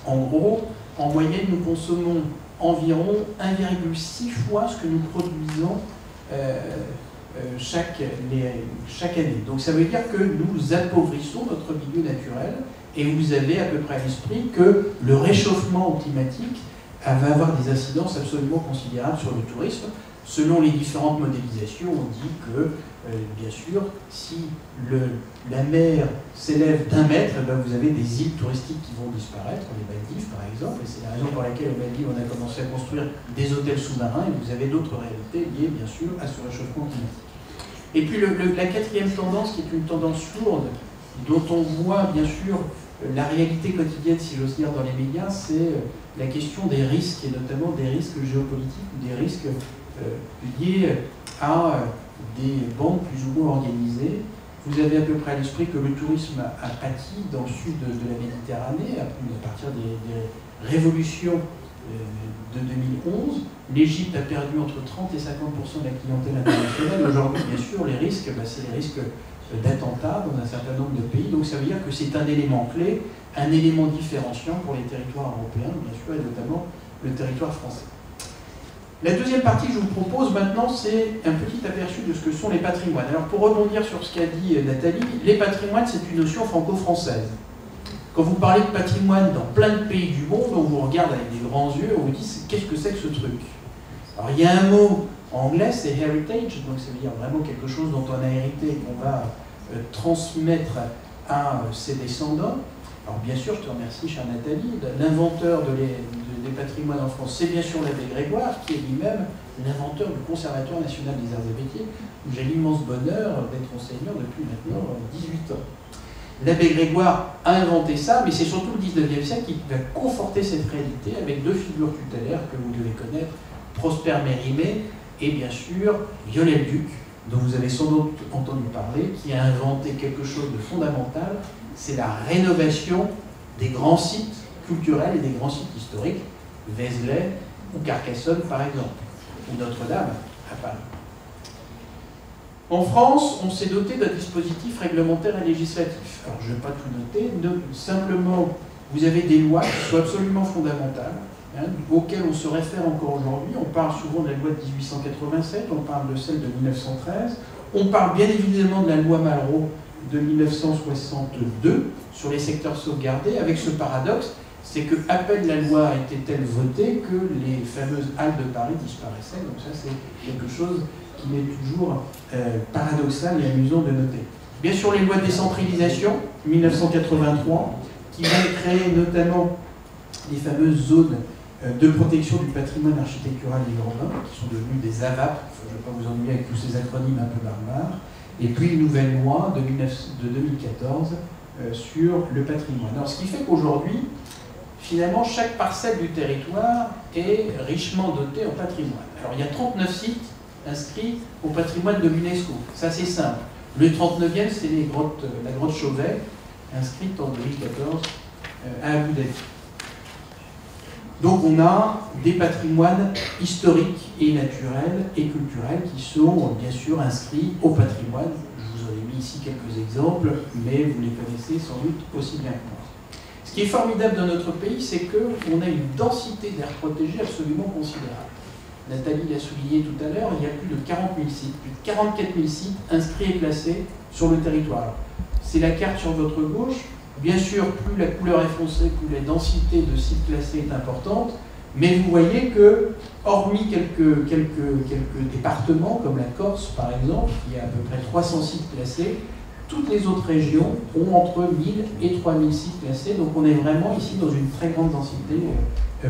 En gros, en moyenne, nous consommons environ 1,6 fois ce que nous produisons chaque année. Donc ça veut dire que nous appauvrissons notre milieu naturel, et vous avez à peu près à l'esprit que le réchauffement climatique va avoir des incidences absolument considérables sur le tourisme. Selon les différentes modélisations, on dit que, bien sûr, si la mer s'élève d'1 mètre, ben vous avez des îles touristiques qui vont disparaître, les Maldives par exemple, et c'est la raison pour laquelle aux Maldives on a commencé à construire des hôtels sous-marins, et vous avez d'autres réalités liées, bien sûr, à ce réchauffement climatique. Et puis la quatrième tendance, qui est une tendance lourde, dont on voit, bien sûr, la réalité quotidienne, si j'ose dire, dans les médias, c'est la question des risques, et notamment des risques géopolitiques ou des risques liés à des bandes plus ou moins organisées. Vous avez à peu près à l'esprit que le tourisme a pâti dans le sud de la Méditerranée, à partir des révolutions de 2011. L'Égypte a perdu entre 30 et 50% de la clientèle internationale. Aujourd'hui, bien sûr, les risques, c'est les risques d'attentats dans un certain nombre de pays. Donc ça veut dire que c'est un élément clé, un élément différenciant pour les territoires européens, bien sûr, et notamment le territoire français. La deuxième partie que je vous propose maintenant, c'est un petit aperçu de ce que sont les patrimoines. Alors pour rebondir sur ce qu'a dit Nathalie, les patrimoines, c'est une notion franco-française. Quand vous parlez de patrimoine dans plein de pays du monde, on vous regarde avec des grands yeux, on vous dit qu'est-ce que c'est que ce truc? Alors il y a un mot en anglais, c'est heritage, donc ça veut dire vraiment quelque chose dont on a hérité et qu'on va transmettre à ses descendants. Alors bien sûr, je te remercie, chère Nathalie, l'inventeur des patrimoines en France, c'est bien sûr l'abbé Grégoire, qui est lui-même l'inventeur du Conservatoire national des arts et métiers, où j'ai l'immense bonheur d'être enseignant depuis maintenant 18 ans. L'abbé Grégoire a inventé ça, mais c'est surtout le 19e siècle qui va conforter cette réalité avec deux figures tutélaires que vous devez connaître, Prosper Mérimée et bien sûr Viollet-le-Duc, dont vous avez sans doute entendu parler, qui a inventé quelque chose de fondamental, c'est la rénovation des grands sites culturels et des grands sites historiques, Vézelay ou Carcassonne par exemple, ou Notre-Dame à Paris. En France, on s'est doté d'un dispositif réglementaire et législatif. Alors je ne vais pas tout noter, simplement vous avez des lois qui sont absolument fondamentales, auxquelles on se réfère encore aujourd'hui. On parle souvent de la loi de 1887, on parle de celle de 1913, on parle bien évidemment de la loi Malraux de 1962 sur les secteurs sauvegardés, avec ce paradoxe, c'est que à peine la loi a été-elle votée que les fameuses halles de Paris disparaissaient. Donc ça c'est quelque chose qui m'est toujours paradoxal et amusant de noter. Bien sûr les lois de décentralisation, 1983, qui vont créer notamment les fameuses zones de protection du patrimoine architectural et urbain, qui sont devenus des AVAP, je ne vais pas vous ennuyer avec tous ces acronymes un peu barbares, et puis une nouvelle loi de 2014 sur le patrimoine. Alors ce qui fait qu'aujourd'hui, finalement, chaque parcelle du territoire est richement dotée en patrimoine. Alors il y a 39 sites inscrits au patrimoine de l'UNESCO, ça c'est simple. Le 39e, c'est la grotte Chauvet, inscrite en 2014 à Abu Dhabi. Donc on a des patrimoines historiques et naturels et culturels qui sont bien sûr inscrits au patrimoine. Je vous en ai mis ici quelques exemples, mais vous les connaissez sans doute aussi bien que moi. Ce qui est formidable dans notre pays, c'est qu'on a une densité d'aires protégées absolument considérable. Nathalie l'a souligné tout à l'heure, il y a plus de 40 000 sites, plus de 44 000 sites inscrits et classés sur le territoire. C'est la carte sur votre gauche. Bien sûr, plus la couleur est foncée, plus la densité de sites classés est importante, mais vous voyez que, hormis quelques départements, comme la Corse par exemple, qui a à peu près 300 sites classés, toutes les autres régions ont entre 1000 et 3000 sites classés, donc on est vraiment ici dans une très grande densité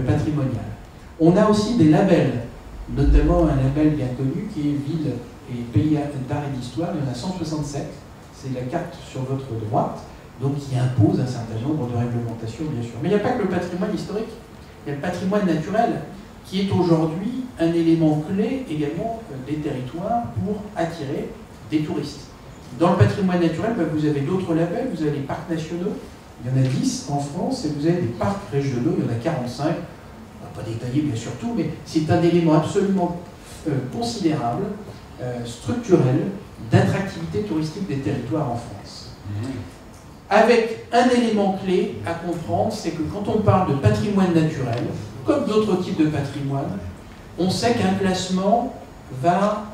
patrimoniale. On a aussi des labels, notamment un label bien connu qui est Ville et Pays d'art et d'histoire, il y en a 167, c'est la carte sur votre droite, donc qui impose un certain nombre de réglementations, bien sûr. Mais il n'y a pas que le patrimoine historique, il y a le patrimoine naturel, qui est aujourd'hui un élément clé également des territoires pour attirer des touristes. Dans le patrimoine naturel, vous avez d'autres labels, vous avez les parcs nationaux, il y en a 10 en France, et vous avez des parcs régionaux, il y en a 45, on ne va pas détailler bien sûr tout, mais c'est un élément absolument considérable, structurel, d'attractivité touristique des territoires en France. Avec un élément clé à comprendre, c'est que quand on parle de patrimoine naturel, comme d'autres types de patrimoine, on sait qu'un classement va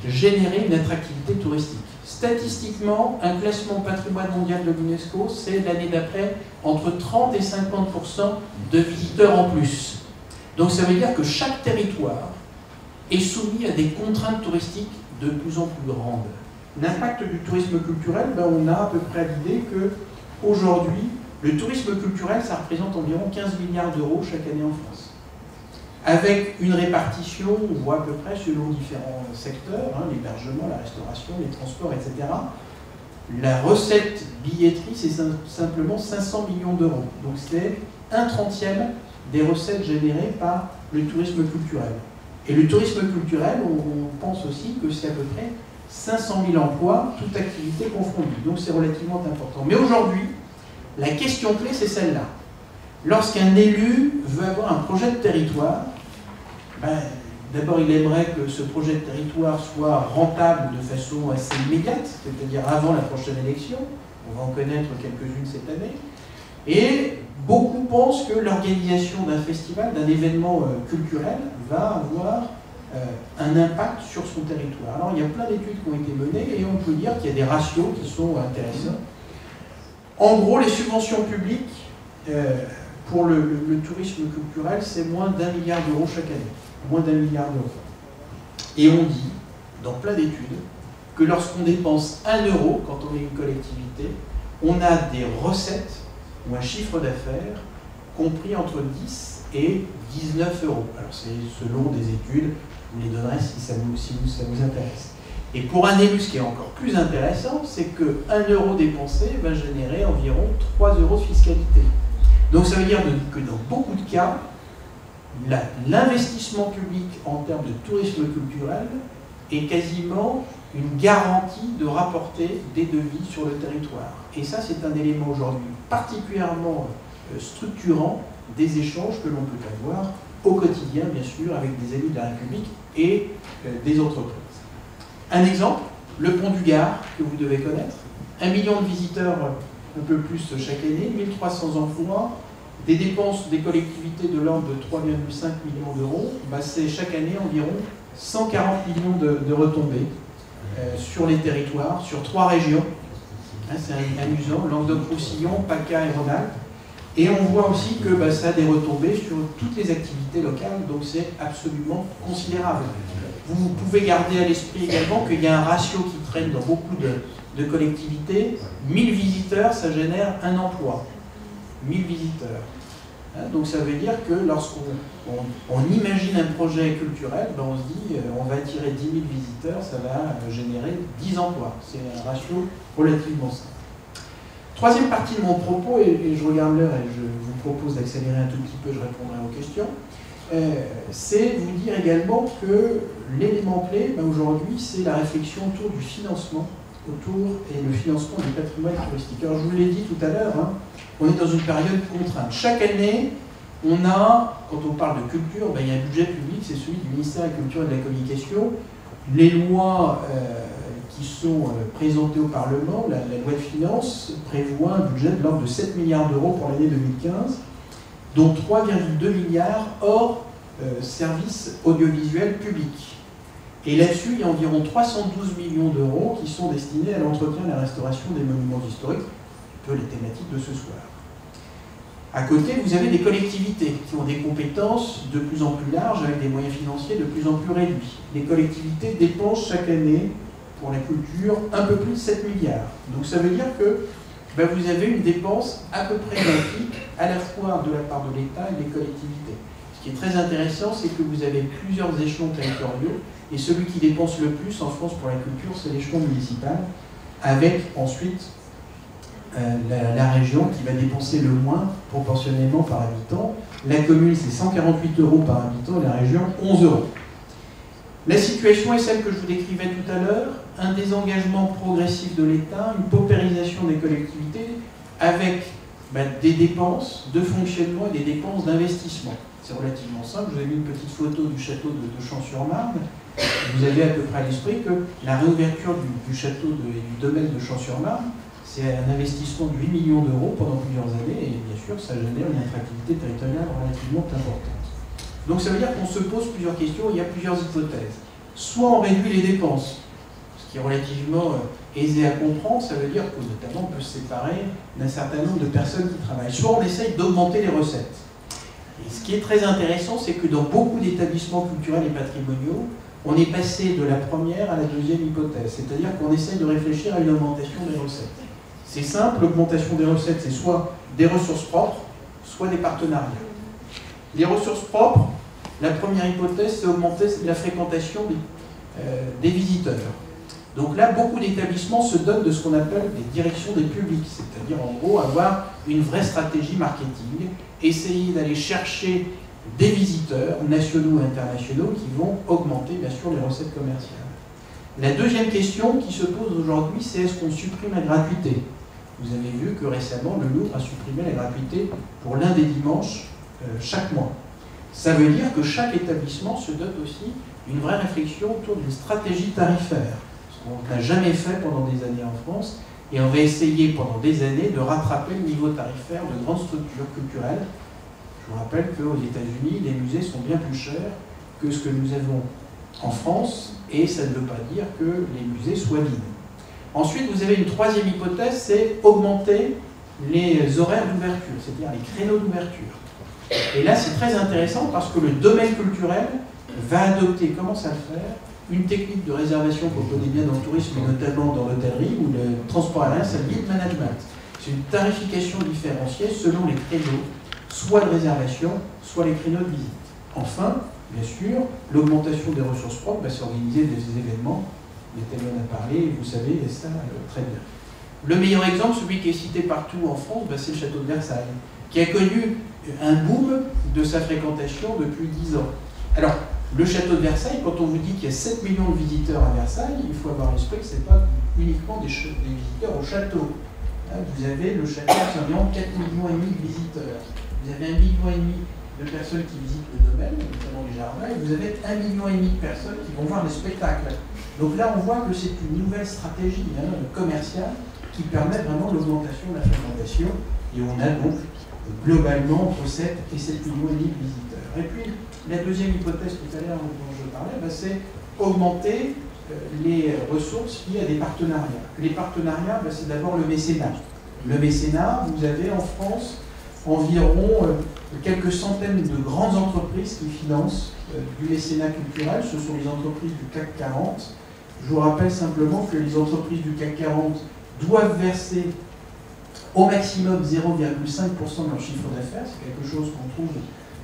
générer une attractivité touristique. Statistiquement, un classement patrimoine mondial de l'UNESCO, c'est l'année d'après entre 30 et 50% de visiteurs en plus. Donc ça veut dire que chaque territoire est soumis à des contraintes touristiques de plus en plus grandes. L'impact du tourisme culturel, on a à peu près l'idée qu'aujourd'hui, le tourisme culturel, ça représente environ 15 milliards d'euros chaque année en France. Avec une répartition, on voit à peu près selon différents secteurs, l'hébergement, la restauration, les transports, etc. La recette billetterie, c'est simplement 500 millions d'euros. Donc c'est 1/30 des recettes générées par le tourisme culturel. Et le tourisme culturel, on pense aussi que c'est à peu près 500 000 emplois, toute activité confondue. Donc c'est relativement important. Mais aujourd'hui, la question clé, c'est celle-là. Lorsqu'un élu veut avoir un projet de territoire, d'abord il aimerait que ce projet de territoire soit rentable de façon assez immédiate, c'est-à-dire avant la prochaine élection. On va en connaître quelques-unes cette année. Et beaucoup pensent que l'organisation d'un festival, d'un événement culturel, va avoir un impact sur son territoire. Alors il y a plein d'études qui ont été menées et on peut dire qu'il y a des ratios qui sont intéressants. En gros, les subventions publiques pour le tourisme culturel, c'est moins d'1 milliard d'euros chaque année. Moins d'1 milliard d'euros. Et on dit, dans plein d'études, que lorsqu'on dépense 1 euro, quand on est une collectivité, on a des recettes ou un chiffre d'affaires compris entre 10 et 19 euros. Alors c'est selon des études, je vous les donnerai si ça vous intéresse. Et pour un élu, ce qui est encore plus intéressant, c'est que 1 euro dépensé va générer environ 3 euros de fiscalité. Donc ça veut dire que dans beaucoup de cas, l'investissement public en termes de tourisme culturel est quasiment une garantie de rapporter des devis sur le territoire. Et ça, c'est un élément aujourd'hui particulièrement structurant des échanges que l'on peut avoir au quotidien, bien sûr, avec des élus de la République et des entreprises. Un exemple, le pont du Gard, que vous devez connaître. 1 million de visiteurs, un peu plus chaque année, 1300 emplois, des dépenses des collectivités de l'ordre de 3,5 millions d'euros. C'est chaque année environ 140 millions de retombées sur les territoires, sur 3 régions. C'est amusant, Languedoc-Roussillon, PACA et Rhône-Alpes. Et on voit aussi que ça a des retombées sur toutes les activités locales, donc c'est absolument considérable. Vous pouvez garder à l'esprit également qu'il y a un ratio qui traîne dans beaucoup de collectivités. 1000 visiteurs, ça génère un emploi. 1000 visiteurs. Donc ça veut dire que lorsqu'on imagine un projet culturel, ben on se dit on va attirer 10 000 visiteurs, ça va générer 10 emplois. C'est un ratio relativement simple. Troisième partie de mon propos, et je regarde l'heure et je vous propose d'accélérer un tout petit peu, je répondrai à vos questions, c'est vous dire également que l'élément clé aujourd'hui, c'est la réflexion autour du financement, et le financement du patrimoine touristique. Alors je vous l'ai dit tout à l'heure, on est dans une période contrainte. Chaque année, on a, quand on parle de culture, il y a un budget public, c'est celui du ministère de la Culture et de la Communication. Les lois qui sont présentées au Parlement, la loi de finances, prévoit un budget de l'ordre de 7 milliards d'euros pour l'année 2015, dont 3,2 milliards hors services audiovisuels publics. Et là-dessus, il y a environ 312 millions d'euros qui sont destinés à l'entretien et à la restauration des monuments historiques, un peu les thématiques de ce soir. À côté, vous avez des collectivités qui ont des compétences de plus en plus larges avec des moyens financiers de plus en plus réduits. Les collectivités dépensent chaque année pour la culture un peu plus de 7 milliards. Donc ça veut dire que vous avez une dépense à peu près identique à la fois de la part de l'État et des collectivités. Ce qui est très intéressant, c'est que vous avez plusieurs échelons territoriaux et celui qui dépense le plus en France pour la culture, c'est l'échelon municipal, avec ensuite la région qui va dépenser le moins proportionnellement par habitant. La commune, c'est 148 euros par habitant et la région, 11 euros. La situation est celle que je vous décrivais tout à l'heure, un désengagement progressif de l'État, une paupérisation des collectivités avec des dépenses de fonctionnement et des dépenses d'investissement. C'est relativement simple, je vous ai mis une petite photo du château de Champs-sur-Marne. Vous avez à peu près à l'esprit que la réouverture du château et du domaine de Champs-sur-Marne, c'est un investissement de 8 millions d'euros pendant plusieurs années et bien sûr ça génère une attractivité territoriale relativement importante. Donc ça veut dire qu'on se pose plusieurs questions, il y a plusieurs hypothèses. Soit on réduit les dépenses, ce qui est relativement aisé à comprendre, ça veut dire que notamment on peut se séparer d'un certain nombre de personnes qui travaillent. Soit on essaye d'augmenter les recettes. Et ce qui est très intéressant, c'est que dans beaucoup d'établissements culturels et patrimoniaux, on est passé de la première à la deuxième hypothèse, c'est-à-dire qu'on essaye de réfléchir à une augmentation des recettes. C'est simple, l'augmentation des recettes, c'est soit des ressources propres, soit des partenariats. Les ressources propres, la première hypothèse, c'est augmenter la fréquentation des visiteurs. Donc là, beaucoup d'établissements se donnent de ce qu'on appelle des directions des publics, c'est-à-dire en gros avoir une vraie stratégie marketing, essayer d'aller chercher des visiteurs nationaux et internationaux qui vont augmenter bien sûr les recettes commerciales. La deuxième question qui se pose aujourd'hui, c'est est-ce qu'on supprime la gratuité? Vous avez vu que récemment, le Louvre a supprimé la gratuité pour l'un des dimanches chaque mois. Ça veut dire que chaque établissement se dote aussi d'une vraie réflexion autour d'une stratégie tarifaire, ce qu'on n'a jamais fait pendant des années en France, et on va essayer pendant des années de rattraper le niveau tarifaire de grandes structures culturelles. Je vous rappelle qu'aux États-Unis, les musées sont bien plus chers que ce que nous avons en France, et ça ne veut pas dire que les musées soient vides. Ensuite, vous avez une troisième hypothèse, c'est augmenter les horaires d'ouverture, c'est-à-dire les créneaux d'ouverture. Et là, c'est très intéressant parce que le domaine culturel va adopter, commence à le faire, une technique de réservation qu'on connaît bien dans le tourisme, et notamment dans l'hôtellerie ou le transport aérien, c'est le lead management. C'est une tarification différenciée selon les créneaux, soit de réservation, soit les créneaux de visite. Enfin, bien sûr, l'augmentation des ressources propres va s'organiser des événements. Nathalie en a parlé, vous savez, et ça, très bien. Le meilleur exemple, celui qui est cité partout en France, c'est le château de Versailles, qui a connu un boom de sa fréquentation depuis 10 ans. Alors, le château de Versailles, quand on vous dit qu'il y a 7 millions de visiteurs à Versailles, il faut avoir l'esprit que ce n'est pas uniquement des visiteurs au château. Vous avez le château qui a environ 4,5 millions de visiteurs. Vous avez 1,5 million de personnes qui visitent le domaine, notamment les jardins, et vous avez 1,5 million de personnes qui vont voir les spectacles. Donc là, on voit que c'est une nouvelle stratégie commerciale qui permet vraiment l'augmentation de la fréquentation, et on a donc globalement entre 7 et 7,5 millions de visiteurs. Et puis, la deuxième hypothèse tout à l'heure dont je parlais, c'est augmenter les ressources liées à des partenariats. Les partenariats, c'est d'abord le mécénat. Le mécénat, vous avez en France environ quelques centaines de grandes entreprises qui financent du mécénat culturel. Ce sont les entreprises du CAC 40. Je vous rappelle simplement que les entreprises du CAC 40 doivent verser au maximum 0,5% de leur chiffre d'affaires. C'est quelque chose qu'on trouve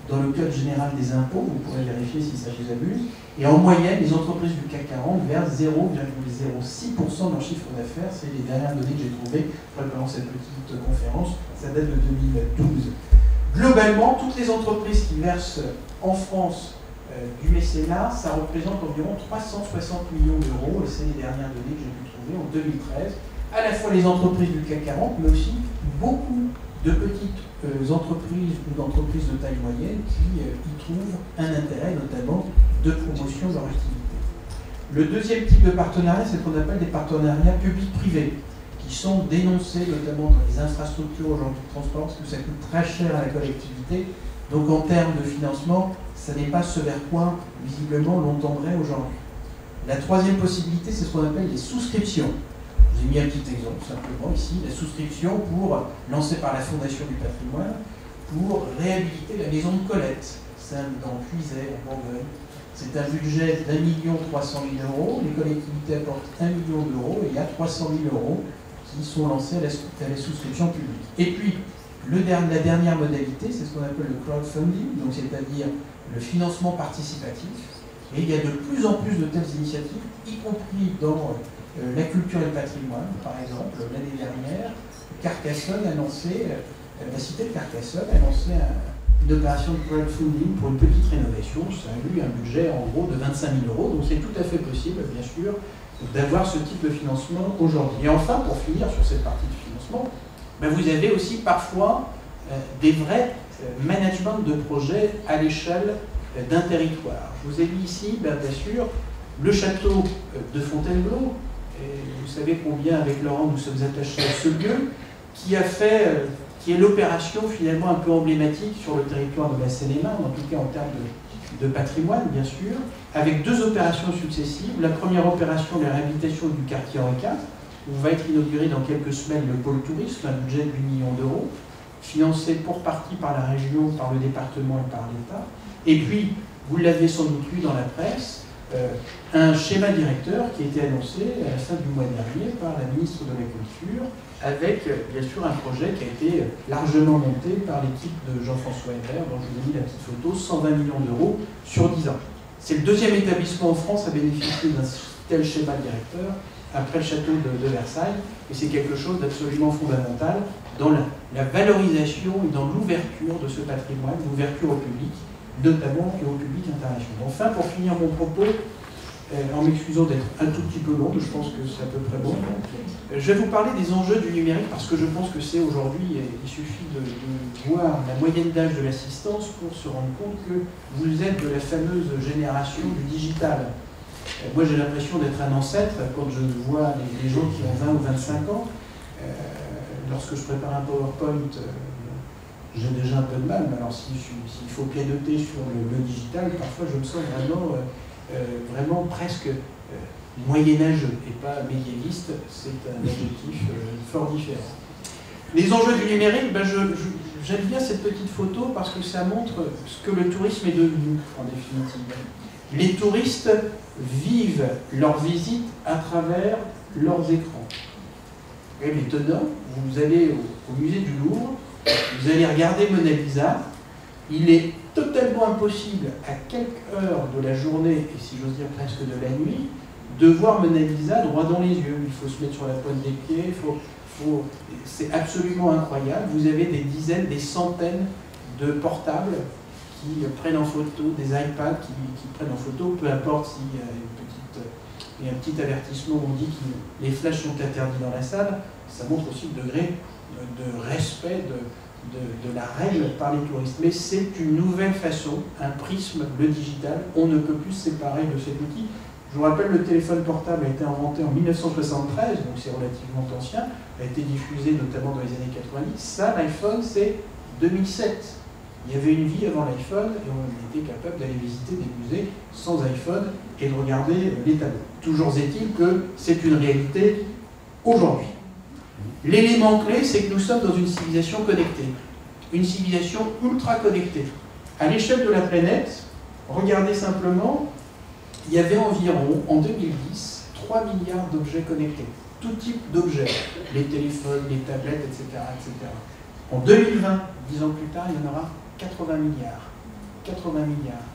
dans le Code général des impôts, vous pourrez vérifier si ça vous abuse. Et en moyenne, les entreprises du CAC 40 versent 0,06% de leur chiffre d'affaires. C'est les dernières données que j'ai trouvées pendant cette petite conférence. Ça date de 2012. Globalement, toutes les entreprises qui versent en France du mécénat, ça représente environ 360 millions d'euros. Et c'est les dernières données que j'ai pu trouver en 2013. À la fois les entreprises du CAC 40, mais aussi beaucoup de petites entreprises ou d'entreprises de taille moyenne qui y trouvent un intérêt, notamment de promotion de leur activité. Le deuxième type de partenariat, c'est ce qu'on appelle des partenariats publics-privés, qui sont dénoncés notamment dans les infrastructures aujourd'hui de transport, parce que ça coûte très cher à la collectivité. Donc en termes de financement, ça n'est pas ce vers quoi, visiblement, l'on tendrait aujourd'hui. La troisième possibilité, c'est ce qu'on appelle les souscriptions. J'ai mis un petit exemple simplement ici, la souscription lancée par la Fondation du patrimoine pour réhabiliter la maison de Colette, celle dans Puisaye, en Bourgogne. C'est un budget d'1,3 million d'euros, les collectivités apportent 1 million d'euros et il y a 300 000 euros qui sont lancés à la souscription publique. Et puis, la dernière modalité, c'est ce qu'on appelle le crowdfunding, donc c'est-à-dire le financement participatif. Et il y a de plus en plus de telles initiatives, y compris dans la culture et le patrimoine, par exemple, l'année dernière, Carcassonne a lancé, la cité de Carcassonne a lancé une opération de crowdfunding pour une petite rénovation. Ça a eu un budget en gros de 25 000 euros, donc c'est tout à fait possible, bien sûr, d'avoir ce type de financement aujourd'hui. Et enfin, pour finir sur cette partie de financement, vous avez aussi parfois des vrais managements de projets à l'échelle d'un territoire. Je vous ai mis ici, bien sûr, le château de Fontainebleau. Et vous savez combien, avec Laurent, nous sommes attachés à ce lieu, qui est l'opération finalement un peu emblématique sur le territoire de la Seine-et-Marne, en tout cas en termes de patrimoine, bien sûr, avec deux opérations successives. La première opération, la réhabilitation du quartier Henri IV, où va être inauguré dans quelques semaines le pôle tourisme, un budget de 8 millions d'euros, financé pour partie par la région, par le département et par l'État. Et puis, vous l'avez sans doute lu dans la presse, un schéma directeur qui a été annoncé à la fin du mois dernier par la ministre de la Culture, avec bien sûr un projet qui a été largement monté par l'équipe de Jean-François Hébert, dont je vous ai mis la petite photo, 120 millions d'euros sur 10 ans. C'est le deuxième établissement en France à bénéficier d'un tel schéma directeur, après le château de Versailles, et c'est quelque chose d'absolument fondamental dans la valorisation et dans l'ouverture de ce patrimoine, l'ouverture au public, notamment et au public international. Enfin, pour finir mon propos, en m'excusant d'être un tout petit peu long, mais je pense que c'est à peu près bon, je vais vous parler des enjeux du numérique parce que je pense que c'est aujourd'hui, il suffit de voir la moyenne d'âge de l'assistance pour se rendre compte que vous êtes de la fameuse génération du digital. Moi, j'ai l'impression d'être un ancêtre quand je vois les gens qui ont 20 ou 25 ans. Lorsque je prépare un PowerPoint, j'ai déjà un peu de mal, mais alors s'il faut pianoter sur le digital, parfois je me sens vraiment presque moyenâgeux et pas médiéviste. C'est un adjectif fort différent. Les enjeux du numérique, j'aime bien cette petite photo parce que ça montre ce que le tourisme est devenu, en définitive. Les touristes vivent leur visite à travers leurs écrans. Et maintenant, vous allez au musée du Louvre, vous allez regarder Mona Lisa, il est totalement impossible à quelques heures de la journée, et si j'ose dire presque de la nuit, de voir Mona Lisa droit dans les yeux. Il faut se mettre sur la pointe des pieds, c'est absolument incroyable. Vous avez des dizaines, des centaines de portables qui prennent en photo, des iPads qui prennent en photo, peu importe s'il y a un petit avertissement où on dit que les flashs sont interdits dans la salle, ça montre aussi le degré de respect de la règle par les touristes. Mais c'est une nouvelle façon, un prisme, le digital, on ne peut plus se séparer de cet outil. Je vous rappelle, le téléphone portable a été inventé en 1973, donc c'est relativement ancien, a été diffusé notamment dans les années 90. Ça, l'iPhone, c'est 2007. Il y avait une vie avant l'iPhone et on était capable d'aller visiter des musées sans iPhone et de regarder les tableaux. Toujours est-il que c'est une réalité aujourd'hui. L'élément clé, c'est que nous sommes dans une civilisation connectée, une civilisation ultra connectée. À l'échelle de la planète, regardez simplement, il y avait environ, en 2010, 3 milliards d'objets connectés. tout type d'objets, les téléphones, les tablettes, etc., etc. En 2020, 10 ans plus tard, il y en aura 80 milliards. 80 milliards.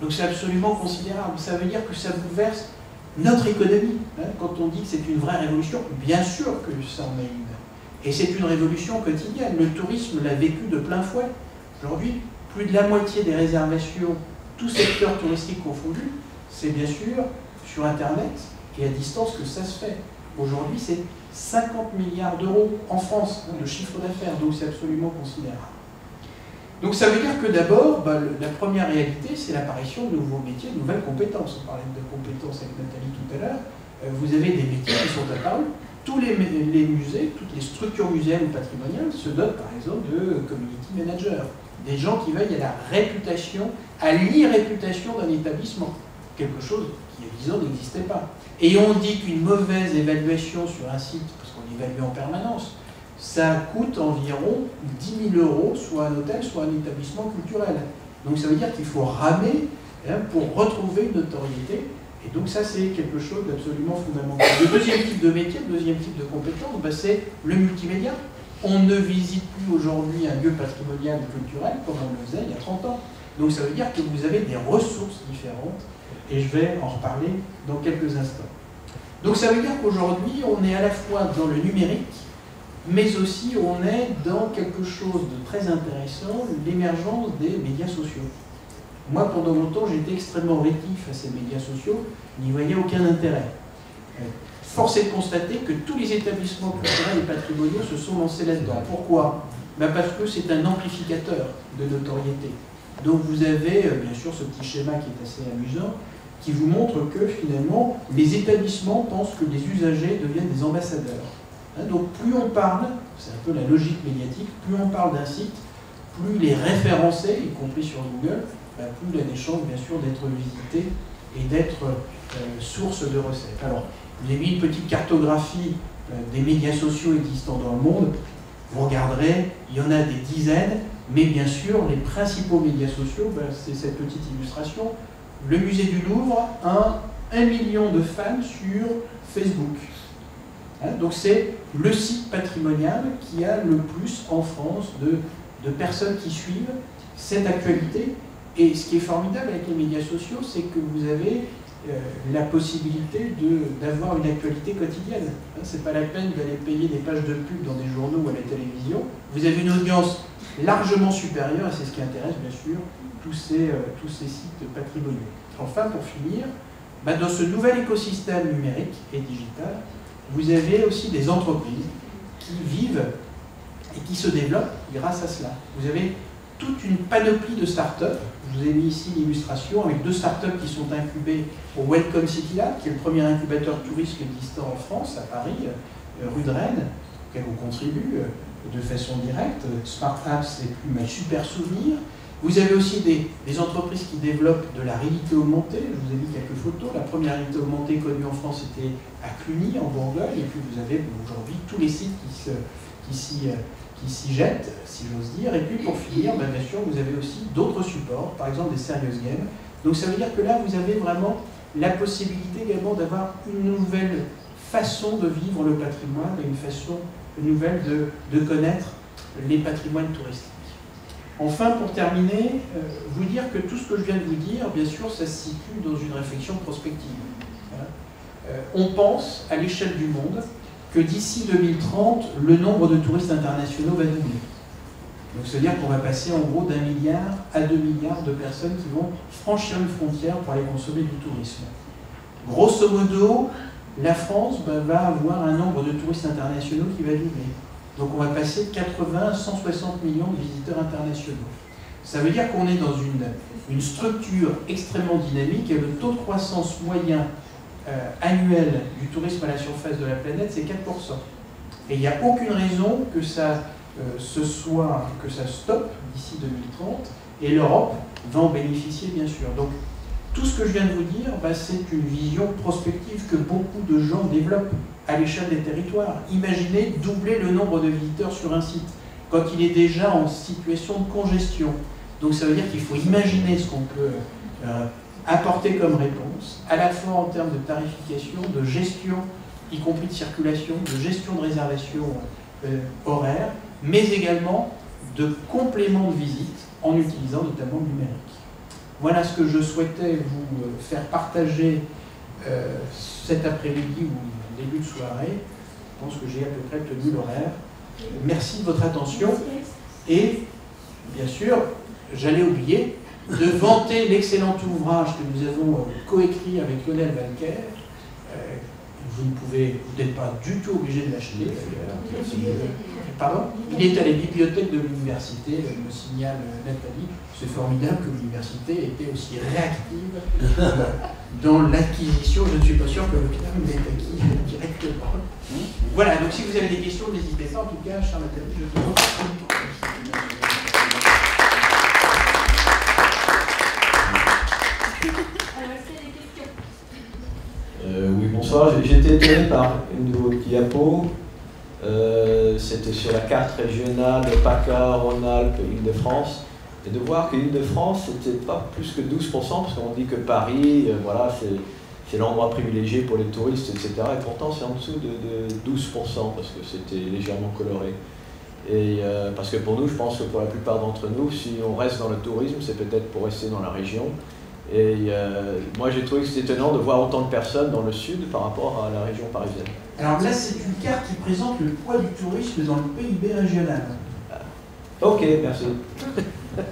Donc c'est absolument considérable. Ça veut dire que ça bouleverse notre économie. Quand on dit que c'est une vraie révolution, bien sûr que ça en est une. Et c'est une révolution quotidienne. Le tourisme l'a vécu de plein fouet. Aujourd'hui, plus de la moitié des réservations, tous secteurs touristiques confondus, c'est bien sûr sur Internet et à distance que ça se fait. Aujourd'hui, c'est 50 milliards d'euros en France de chiffre d'affaires, donc c'est absolument considérable. Donc ça veut dire que d'abord, la première réalité, c'est l'apparition de nouveaux métiers, de nouvelles compétences. On parlait de compétences avec Nathalie tout à l'heure. Vous avez des métiers qui sont apparus. Tous les musées, toutes les structures muséales ou patrimoniales se dotent par exemple de community managers. Des gens qui veillent à la réputation, à l'irréputation d'un établissement. Quelque chose qui, il y a 10 ans, n'existait pas. Et on dit qu'une mauvaise évaluation sur un site, parce qu'on évalue en permanence, ça coûte environ 10 000 euros, soit un hôtel, soit un établissement culturel. Donc ça veut dire qu'il faut ramer pour retrouver une notoriété. Et donc ça, c'est quelque chose d'absolument fondamental. Le deuxième type de métier, le deuxième type de compétence, c'est le multimédia. On ne visite plus aujourd'hui un lieu patrimonial ou culturel comme on le faisait il y a 30 ans. Donc ça veut dire que vous avez des ressources différentes, et je vais en reparler dans quelques instants. Donc ça veut dire qu'aujourd'hui, on est à la fois dans le numérique, mais aussi on est dans quelque chose de très intéressant, l'émergence des médias sociaux. Moi, pendant longtemps, j'étais extrêmement rétif à ces médias sociaux, je n'y voyais aucun intérêt. Force est de constater que tous les établissements culturels et patrimoniaux se sont lancés là-dedans. Pourquoi? Parce que c'est un amplificateur de notoriété. Donc vous avez bien sûr ce petit schéma qui est assez amusant, qui vous montre que finalement, les établissements pensent que les usagers deviennent des ambassadeurs. Donc plus on parle, c'est un peu la logique médiatique, plus on parle d'un site, plus il est référencé, y compris sur Google, plus il a des chances bien sûr d'être visité et d'être source de recettes. Alors, vous avez mis une petite cartographie des médias sociaux existants dans le monde, vous regarderez, il y en a des dizaines, mais bien sûr, les principaux médias sociaux, c'est cette petite illustration. Le musée du Louvre a 1 million de fans sur Facebook. Donc c'est le site patrimonial qui a le plus en France de personnes qui suivent cette actualité. Et ce qui est formidable avec les médias sociaux, c'est que vous avez la possibilité d'avoir une actualité quotidienne. C'est pas la peine d'aller payer des pages de pub dans des journaux ou à la télévision. Vous avez une audience largement supérieure, et c'est ce qui intéresse bien sûr tous ces sites patrimoniaux. Enfin, pour finir, dans ce nouvel écosystème numérique et digital, vous avez aussi des entreprises qui vivent et qui se développent grâce à cela. Vous avez toute une panoplie de start-up. Je vous ai mis ici l'illustration avec 2 start-up qui sont incubées au Welcome City Lab, qui est le premier incubateur tourisme existant en France, à Paris, rue de Rennes, auquel on contribue de façon directe. Smart Apps et puis Super Souvenir. Vous avez aussi des entreprises qui développent de la réalité augmentée. Je vous ai mis quelques photos. La première réalité augmentée connue en France était à Cluny, en Bourgogne. Et puis vous avez aujourd'hui tous les sites qui s'y jettent, si j'ose dire. Et puis pour finir, bien sûr, vous avez aussi d'autres supports, par exemple des serious games. Donc ça veut dire que là, vous avez vraiment la possibilité également d'avoir une nouvelle façon de vivre le patrimoine et une façon nouvelle de connaître les patrimoines touristiques. Enfin, pour terminer, vous dire que tout ce que je viens de vous dire, bien sûr, ça se situe dans une réflexion prospective. On pense, à l'échelle du monde, que d'ici 2030, le nombre de touristes internationaux va doubler. Donc, c'est-à-dire qu'on va passer en gros d'1 milliard à 2 milliards de personnes qui vont franchir une frontière pour aller consommer du tourisme. Grosso modo, la France va avoir un nombre de touristes internationaux qui va doubler. Donc on va passer de 80 à 160 millions de visiteurs internationaux. Ça veut dire qu'on est dans une structure extrêmement dynamique et le taux de croissance moyen annuel du tourisme à la surface de la planète, c'est 4%. Et il n'y a aucune raison que ça stoppe d'ici 2030, et l'Europe va en bénéficier bien sûr. Donc tout ce que je viens de vous dire, c'est une vision prospective que beaucoup de gens développent à l'échelle des territoires. Imaginez doubler le nombre de visiteurs sur un site, quand il est déjà en situation de congestion. Donc ça veut dire qu'il faut imaginer ce qu'on peut apporter comme réponse, à la fois en termes de tarification, de gestion y compris de circulation, de gestion de réservation horaire, mais également de complément de visite en utilisant notamment le numérique. Voilà ce que je souhaitais vous faire partager cet après-midi ou en début de soirée. Je pense que j'ai à peu près tenu l'horaire. Merci de votre attention et bien sûr, j'allais oublier de vanter l'excellent ouvrage que nous avons coécrit avec Lionel Walker. Vous n'êtes pas du tout obligé de l'acheter d'ailleurs. Pardon ? Il est à la bibliothèque de l'université, me signale Nathalie. C'est formidable que l'université était aussi réactive dans l'acquisition. Je ne suis pas sûr que l'hôpital l'ait acquis directement. Voilà, donc si vous avez des questions, n'hésitez pas. En tout cas, chère Nathalie, je vous remercie. Oui, bonsoir. J'ai été étonné par une de vos diapos. C'était sur la carte régionale de PACA, Rhône-Alpes, Île-de-France. Et de voir que l'Île-de-France, c'était pas plus que 12%, parce qu'on dit que Paris, voilà, c'est l'endroit privilégié pour les touristes, etc. Et pourtant, c'est en dessous de 12%, parce que c'était légèrement coloré. Et parce que pour nous, je pense que pour la plupart d'entre nous, si on reste dans le tourisme, c'est peut-être pour rester dans la région. Et moi, j'ai trouvé que c'était étonnant de voir autant de personnes dans le sud par rapport à la région parisienne. Alors là, c'est une carte qui présente le poids du tourisme dans le PIB régional. Ok, merci. Ça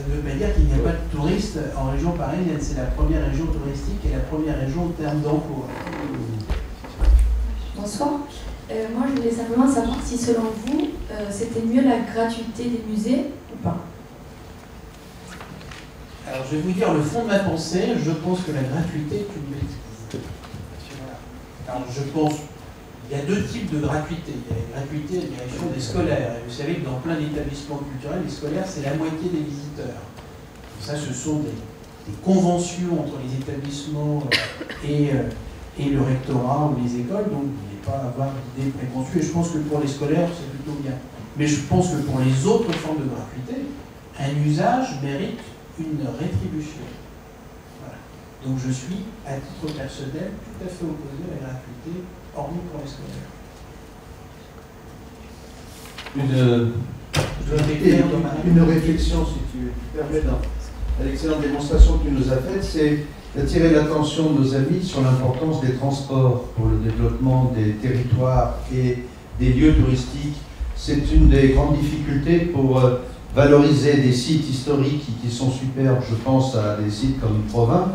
ne veut pas dire qu'il n'y a pas de touristes en région parisienne. C'est la première région touristique et la première région en termes d'emploi. Bonsoir. Moi, je voulais simplement savoir si, selon vous, c'était mieux la gratuité des musées ou pas. Alors, je vais vous dire le fond de ma pensée. Je pense que la gratuité est une bêtise. Voilà. Alors, je pense qu'il y a deux types de gratuité. Il y a la gratuité à la direction des scolaires. Et vous savez que dans plein d'établissements culturels, les scolaires, c'est la moitié des visiteurs. Ça, ce sont des conventions entre les établissements et le rectorat ou les écoles. Donc, pas avoir d'idées préconçues, et je pense que pour les scolaires, c'est plutôt bien. Mais je pense que pour les autres formes de gratuité, un usage mérite une rétribution. Voilà. Donc je suis, à titre personnel, tout à fait opposé à la gratuité, hormis pour les scolaires. Une réflexion, si tu permets, à l'excellente démonstration que tu nous as faite, c'est d'attirer l'attention de nos amis sur l'importance des transports pour le développement des territoires et des lieux touristiques. C'est une des grandes difficultés pour valoriser des sites historiques qui sont superbes. Je pense à des sites comme Provins,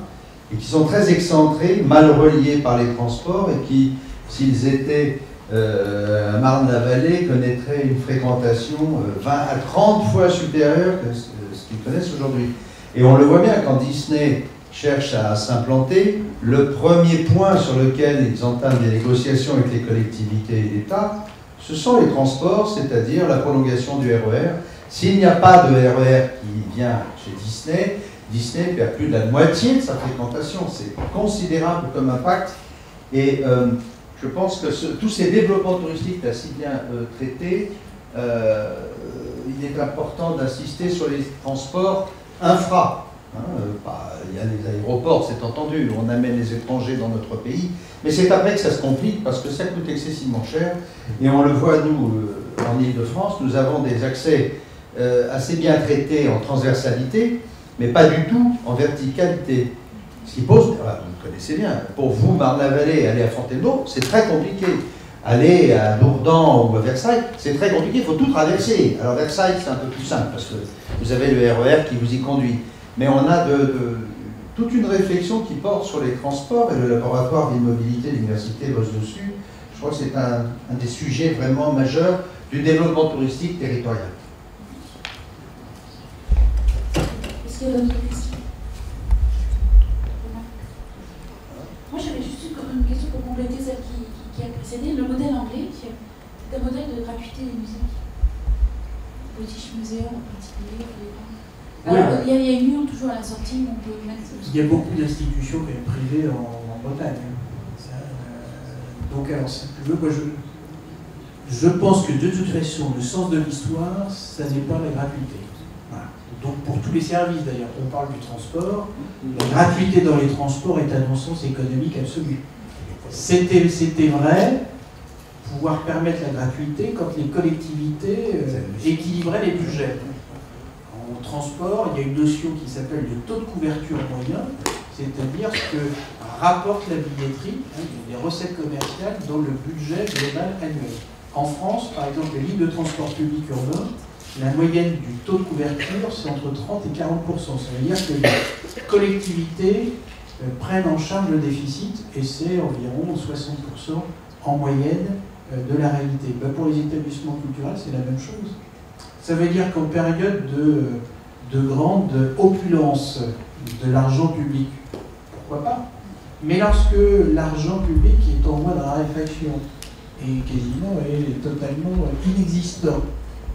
et qui sont très excentrés, mal reliés par les transports, et qui, s'ils étaient à Marne-la-Vallée, connaîtraient une fréquentation 20 à 30 fois supérieure que ce qu'ils connaissent aujourd'hui. Et on le voit bien quand Disney cherche à s'implanter, le premier point sur lequel ils entament des négociations avec les collectivités et l'État, ce sont les transports, c'est-à-dire la prolongation du RER. S'il n'y a pas de RER qui vient chez Disney, Disney perd plus de la moitié de sa fréquentation. C'est considérable comme impact. Et je pense que tous ces développements touristiques là si bien traités, il est important d'insister sur les transports infra. Il y a les aéroports, c'est entendu, on amène les étrangers dans notre pays, mais c'est après que ça se complique parce que ça coûte excessivement cher. Et on le voit, nous, en Île-de-France, nous avons des accès assez bien traités en transversalité, mais pas du tout en verticalité. Ce qui pose, vous connaissez bien, pour vous, Marne-la-Vallée, aller à Fontainebleau, c'est très compliqué. Aller à Dourdan ou à Versailles, c'est très compliqué, il faut tout traverser. Alors Versailles, c'est un peu plus simple parce que vous avez le RER qui vous y conduit. Mais on a toute une réflexion qui porte sur les transports, et le laboratoire d'immobilité de l'université bosse dessus. Je crois que c'est un des sujets vraiment majeurs du développement touristique territorial. Est-ce qu'il y a d'autres questions? Moi, j'avais juste une question pour compléter celle qui a précédé. Le modèle anglais, c'est un modèle de gratuité des musées. British Museum en particulier. Alors, il y a une toujours à la sortie où on peut mettre... Il y a beaucoup d'institutions quand même privées en Bretagne. Donc, alors, si tu veux, moi, je pense que de toute façon, le sens de l'histoire, ça n'est pas la gratuité. Voilà. De donc pour tous les services d'ailleurs, on parle du transport, la gratuité dans les transports est un non-sens économique absolu. C'était vrai, pouvoir permettre la gratuité quand les collectivités équilibraient les budgets. En transport, il y a une notion qui s'appelle le taux de couverture moyen, c'est-à-dire ce que rapporte la billetterie, les recettes commerciales dans le budget global annuel. En France, par exemple, les lignes de transport public urbain, la moyenne du taux de couverture, c'est entre 30 et 40%. Ça veut dire que les collectivités prennent en charge le déficit et c'est environ 60% en moyenne de la réalité. Ben pour les établissements culturels, c'est la même chose. Ça veut dire qu'en période de grande opulence de l'argent public, pourquoi pas? Mais lorsque l'argent public est en voie de raréfaction et quasiment est totalement inexistant,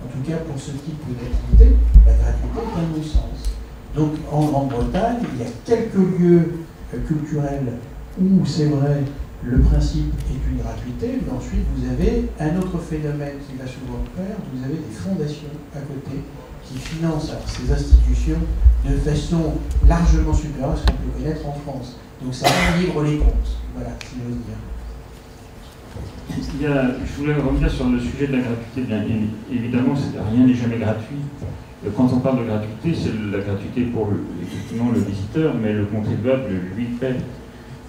en tout cas pour ce type d'activité, la gratuité est un non-sens. Donc en Grande-Bretagne, il y a quelques lieux culturels où c'est vrai, le principe est une gratuité, mais ensuite vous avez un autre phénomène qui va souvent de pair, vous avez des fondations à côté qui financent ces institutions de façon largement supérieure à ce qu'on peut connaître en France. Donc ça livre les comptes, voilà, si j'ose dire. Je voulais revenir sur le sujet de la gratuité. Bien évidemment, rien n'est jamais gratuit. Quand on parle de gratuité, c'est la gratuité pour effectivement le visiteur, mais le contribuable, lui, paie.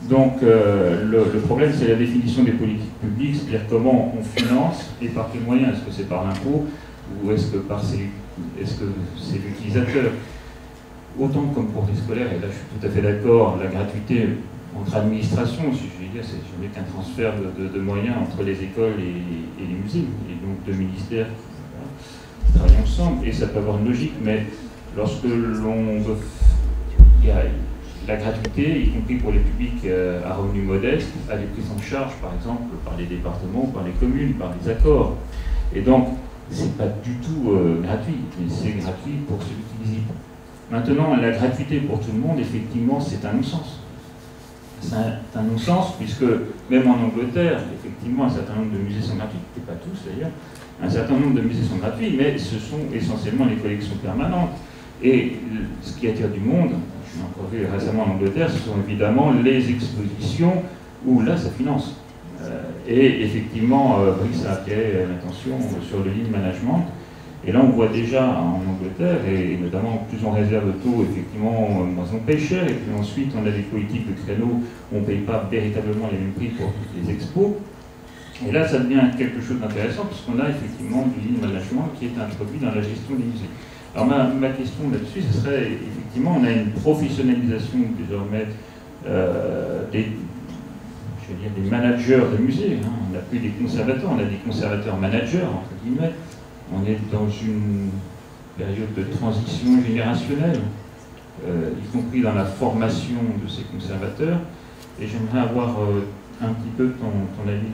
Donc le problème, c'est la définition des politiques publiques, c'est-à-dire comment on finance et par quels moyens. Est-ce que c'est par l'impôt ou est-ce que c'est l'utilisateur? Autant comme pour les scolaires, et là je suis tout à fait d'accord, la gratuité entre administrations, si je veux dire, c'est jamais qu'un transfert de moyens entre les écoles et les musées, et donc deux ministères qui travaillent ensemble, et ça peut avoir une logique, mais lorsque l'on veut... Il y a la gratuité, y compris pour les publics à revenus modestes, elle est prise en charge, par exemple, par les départements, par les communes, par les accords. Et donc, c'est pas du tout gratuit, mais c'est gratuit pour celui qui visite. Maintenant, la gratuité pour tout le monde, effectivement, c'est un non-sens. C'est un non-sens, puisque même en Angleterre, effectivement, un certain nombre de musées sont gratuits, et pas tous d'ailleurs, un certain nombre de musées sont gratuits, mais ce sont essentiellement les collections permanentes. Et ce qui attire du monde, je l'ai encore vu récemment en Angleterre, ce sont évidemment les expositions où là, ça finance. Et effectivement, Brice a attiré l'attention sur le lean management. Et là, on voit déjà en Angleterre, et notamment plus on réserve tôt, effectivement, moins on paye cher, et puis ensuite on a des politiques de créneau où on ne paye pas véritablement les mêmes prix pour toutes les expos. Et là, ça devient quelque chose d'intéressant, puisqu'on a effectivement du lean management qui est introduit dans la gestion des musées. Alors ma question là-dessus, ce serait, effectivement, on a une professionnalisation désormais des managers de musées. Hein. On n'a plus des conservateurs, on a des conservateurs managers, entre guillemets. On est dans une période de transition générationnelle, y compris dans la formation de ces conservateurs. Et j'aimerais avoir un petit peu ton avis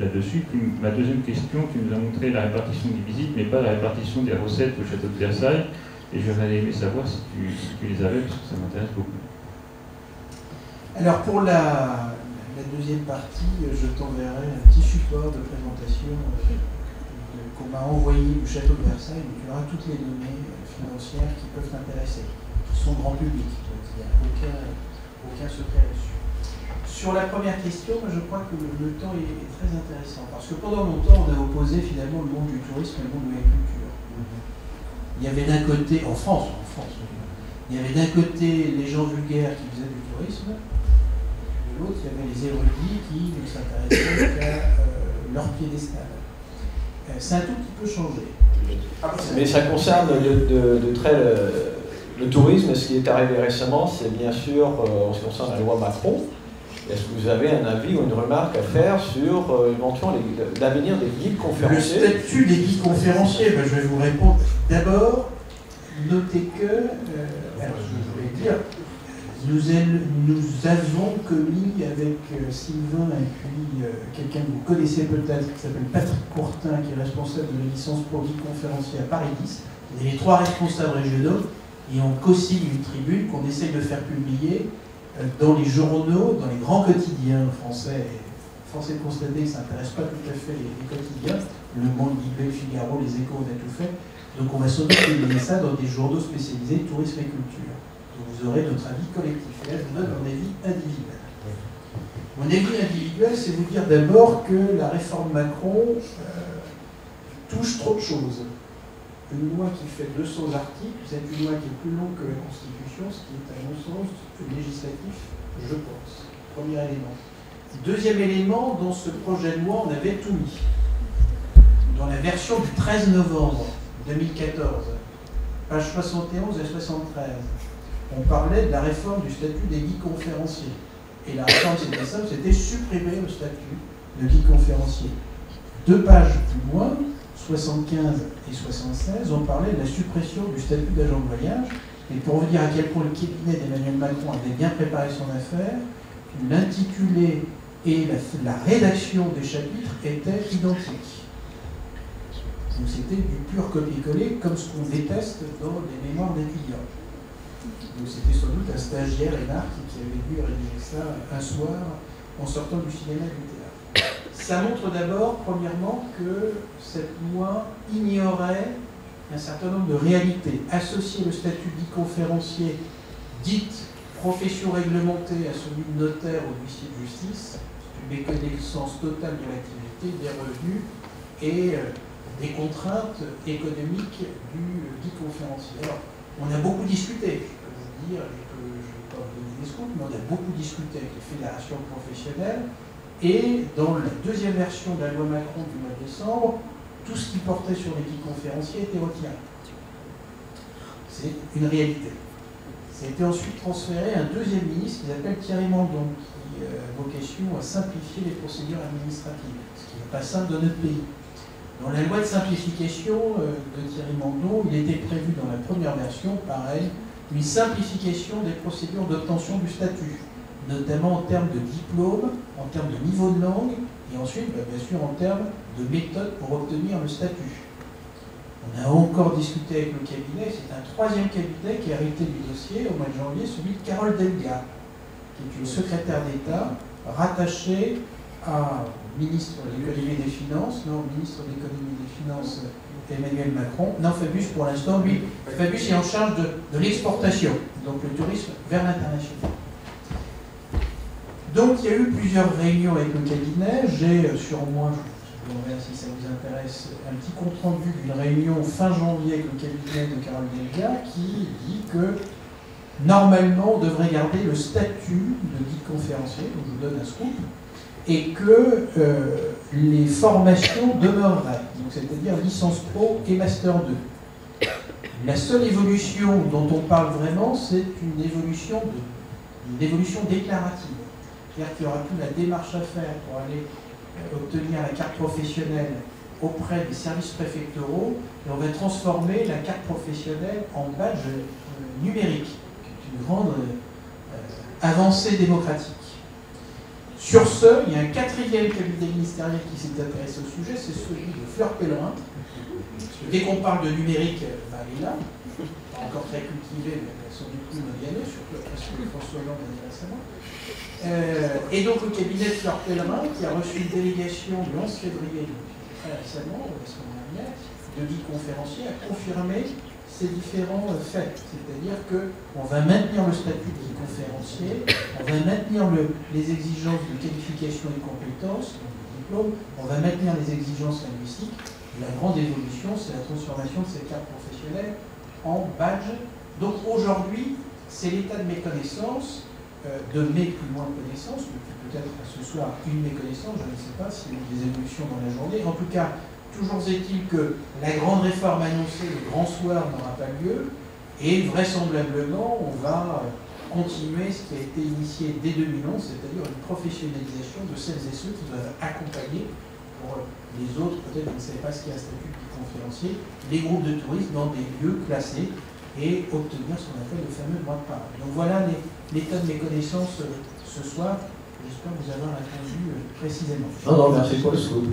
là-dessus. Ma deuxième question, tu nous as montré la répartition des visites, mais pas la répartition des recettes au château de Versailles. Et j'aurais aimé savoir si tu les avais, parce que ça m'intéresse beaucoup. Alors pour la deuxième partie, je t'enverrai un petit support de présentation qu'on m'a envoyé du château de Versailles, où tu auras toutes les données financières qui peuvent t'intéresser, qui sont grand public, donc il n'y a aucun secret là-dessus. Sur la première question, je crois que le temps est très intéressant, parce que pendant longtemps, on a opposé finalement le monde du tourisme et le monde de la culture. Il y avait d'un côté, en France, il y avait d'un côté les gens vulgaires qui faisaient du tourisme, de l'autre, il y avait les érudits qui ne s'intéressaient qu'à leur piédestal. C'est un tout petit peu changé. Mais ça concerne de trait le tourisme. Ce qui est arrivé récemment, c'est bien sûr, en ce qui concerne la loi Macron. Est-ce que vous avez un avis ou une remarque à faire sur éventuellement l'avenir des guides conférenciers? Le statut des guides conférenciers, ben, je vais vous répondre. D'abord, notez que, alors je voulais dire, nous avons commis avec Sylvain et puis quelqu'un que vous connaissez peut-être, qui s'appelle Patrick Courtin, qui est responsable de la licence pour guide conférencier à Paris 10. Et les trois responsables régionaux, et on co-signe une tribune qu'on essaye de faire publier dans les journaux, dans les grands quotidiens français. Force est de constater que ça n'intéresse pas tout à fait les quotidiens. Le Monde, Libé, Figaro, les Échos, on a tout fait. Donc on va sans doute publier ça dans des journaux spécialisés tourisme et culture. Donc vous aurez notre avis collectif. Et là, je vous donne mon avis individuel. Mon avis individuel, c'est vous dire d'abord que la réforme Macron touche trop de choses. Une loi qui fait 200 articles, c'est une loi qui est plus longue que la Constitution, ce qui est à mon sens législatif, je pense. Premier élément. Deuxième élément, dans ce projet de loi, on avait tout mis. Dans la version du 13 novembre 2014, page 71 et 73, on parlait de la réforme du statut des guides conférenciers. Et la réforme, c'était simple, c'était supprimer le statut de guide conférencier. 2 pages plus loin, 75 et 76, on parlait de la suppression du statut d'agent de voyage. Et pour vous dire à quel point le cabinet d'Emmanuel Macron avait bien préparé son affaire, l'intitulé et la rédaction des chapitres étaient identiques. Donc c'était du pur copier-coller, comme ce qu'on déteste dans les mémoires d'étudiants. Donc c'était sans doute un stagiaire énarque qui avait dû rédiger ça un soir en sortant du cinéma et du théâtre. Ça montre d'abord, premièrement, que cette loi ignorait un certain nombre de réalités. Associer le statut de conférencier, dite profession réglementée, à celui de notaire ou d'huissier de justice, une méconnaissance totale de l'activité, des revenus et des contraintes économiques du dit conférencier. Alors, on a beaucoup discuté, je peux vous dire, et que je ne vais pas vous donner des scoops, mais on a beaucoup discuté avec les fédérations professionnelles. Et dans la deuxième version de la loi Macron du mois de décembre, tout ce qui portait sur les guides conférenciers était retiré. C'est une réalité. Ça a été ensuite transféré à un deuxième ministre qui s'appelle Thierry Mandon, qui a vocation à simplifier les procédures administratives, ce qui n'est pas simple dans notre pays. Dans la loi de simplification de Thierry Mandon, il était prévu dans la première version, pareil, une simplification des procédures d'obtention du statut, notamment en termes de diplôme, en termes de niveau de langue, et ensuite, bien sûr, en termes de méthode pour obtenir le statut. On a encore discuté avec le cabinet, c'est un troisième cabinet qui a hérité du dossier au mois de janvier, celui de Carole Delga, qui est une secrétaire d'État rattachée à ministre de l'économie et des finances, non, ministre de l'économie et des finances Emmanuel Macron, non, Fabius pour l'instant, lui, Fabius est en charge de l'exportation, donc le tourisme vers l'international. Donc il y a eu plusieurs réunions avec le cabinet. J'ai sur moi, je vous enverrai si ça vous intéresse, un petit compte-rendu d'une réunion fin janvier avec le cabinet de Carole Delga qui dit que normalement on devrait garder le statut de guide conférencier, donc je vous donne un scoop, et que les formations demeureraient, c'est-à-dire licence pro et master 2. La seule évolution dont on parle vraiment, c'est une évolution déclarative. C'est-à-dire qu'il n'y aura plus la démarche à faire pour aller obtenir la carte professionnelle auprès des services préfectoraux, et on va transformer la carte professionnelle en badge numérique, qui est une grande avancée démocratique. Sur ce, il y a un quatrième cabinet ministériel qui s'est intéressé au sujet, c'est celui de Fleur Pellerin. Dès qu'on parle de numérique, elle est là, pas encore très cultivée, mais sans doute plus mondiale, surtout après ce que François Hollande a dit récemment. Et donc le cabinet de Fleur Pellerin, qui a reçu une délégation le 11 février, très récemment, la semaine dernière, de guide conférencier, a confirmé ces différents faits. C'est-à-dire qu'on va maintenir le statut de guide conférencier, on va maintenir les exigences de qualification et de compétences, donc de diplôme, on va maintenir les exigences linguistiques. La grande évolution, c'est la transformation de ces cartes professionnelles en badge. Donc aujourd'hui, c'est l'état de méconnaissance, de mes plus loin de connaissances, peut-être ce soir une méconnaissance, je ne sais pas s'il y a eu des évolutions dans la journée. En tout cas, toujours est-il que la grande réforme annoncée, le grand soir, n'aura pas lieu, et vraisemblablement, on va continuer ce qui a été initié dès 2011, c'est-à-dire une professionnalisation de celles et ceux qui doivent accompagner, pour les autres, peut-être vous ne savez pas ce qu'il y a un statut de conférencier, les groupes de tourisme dans des lieux classés, et obtenir ce qu'on appelle le fameux droit de parole. Donc voilà l'état de mes connaissances ce soir. J'espère vous avoir répondu précisément. Non, merci pour le scoop.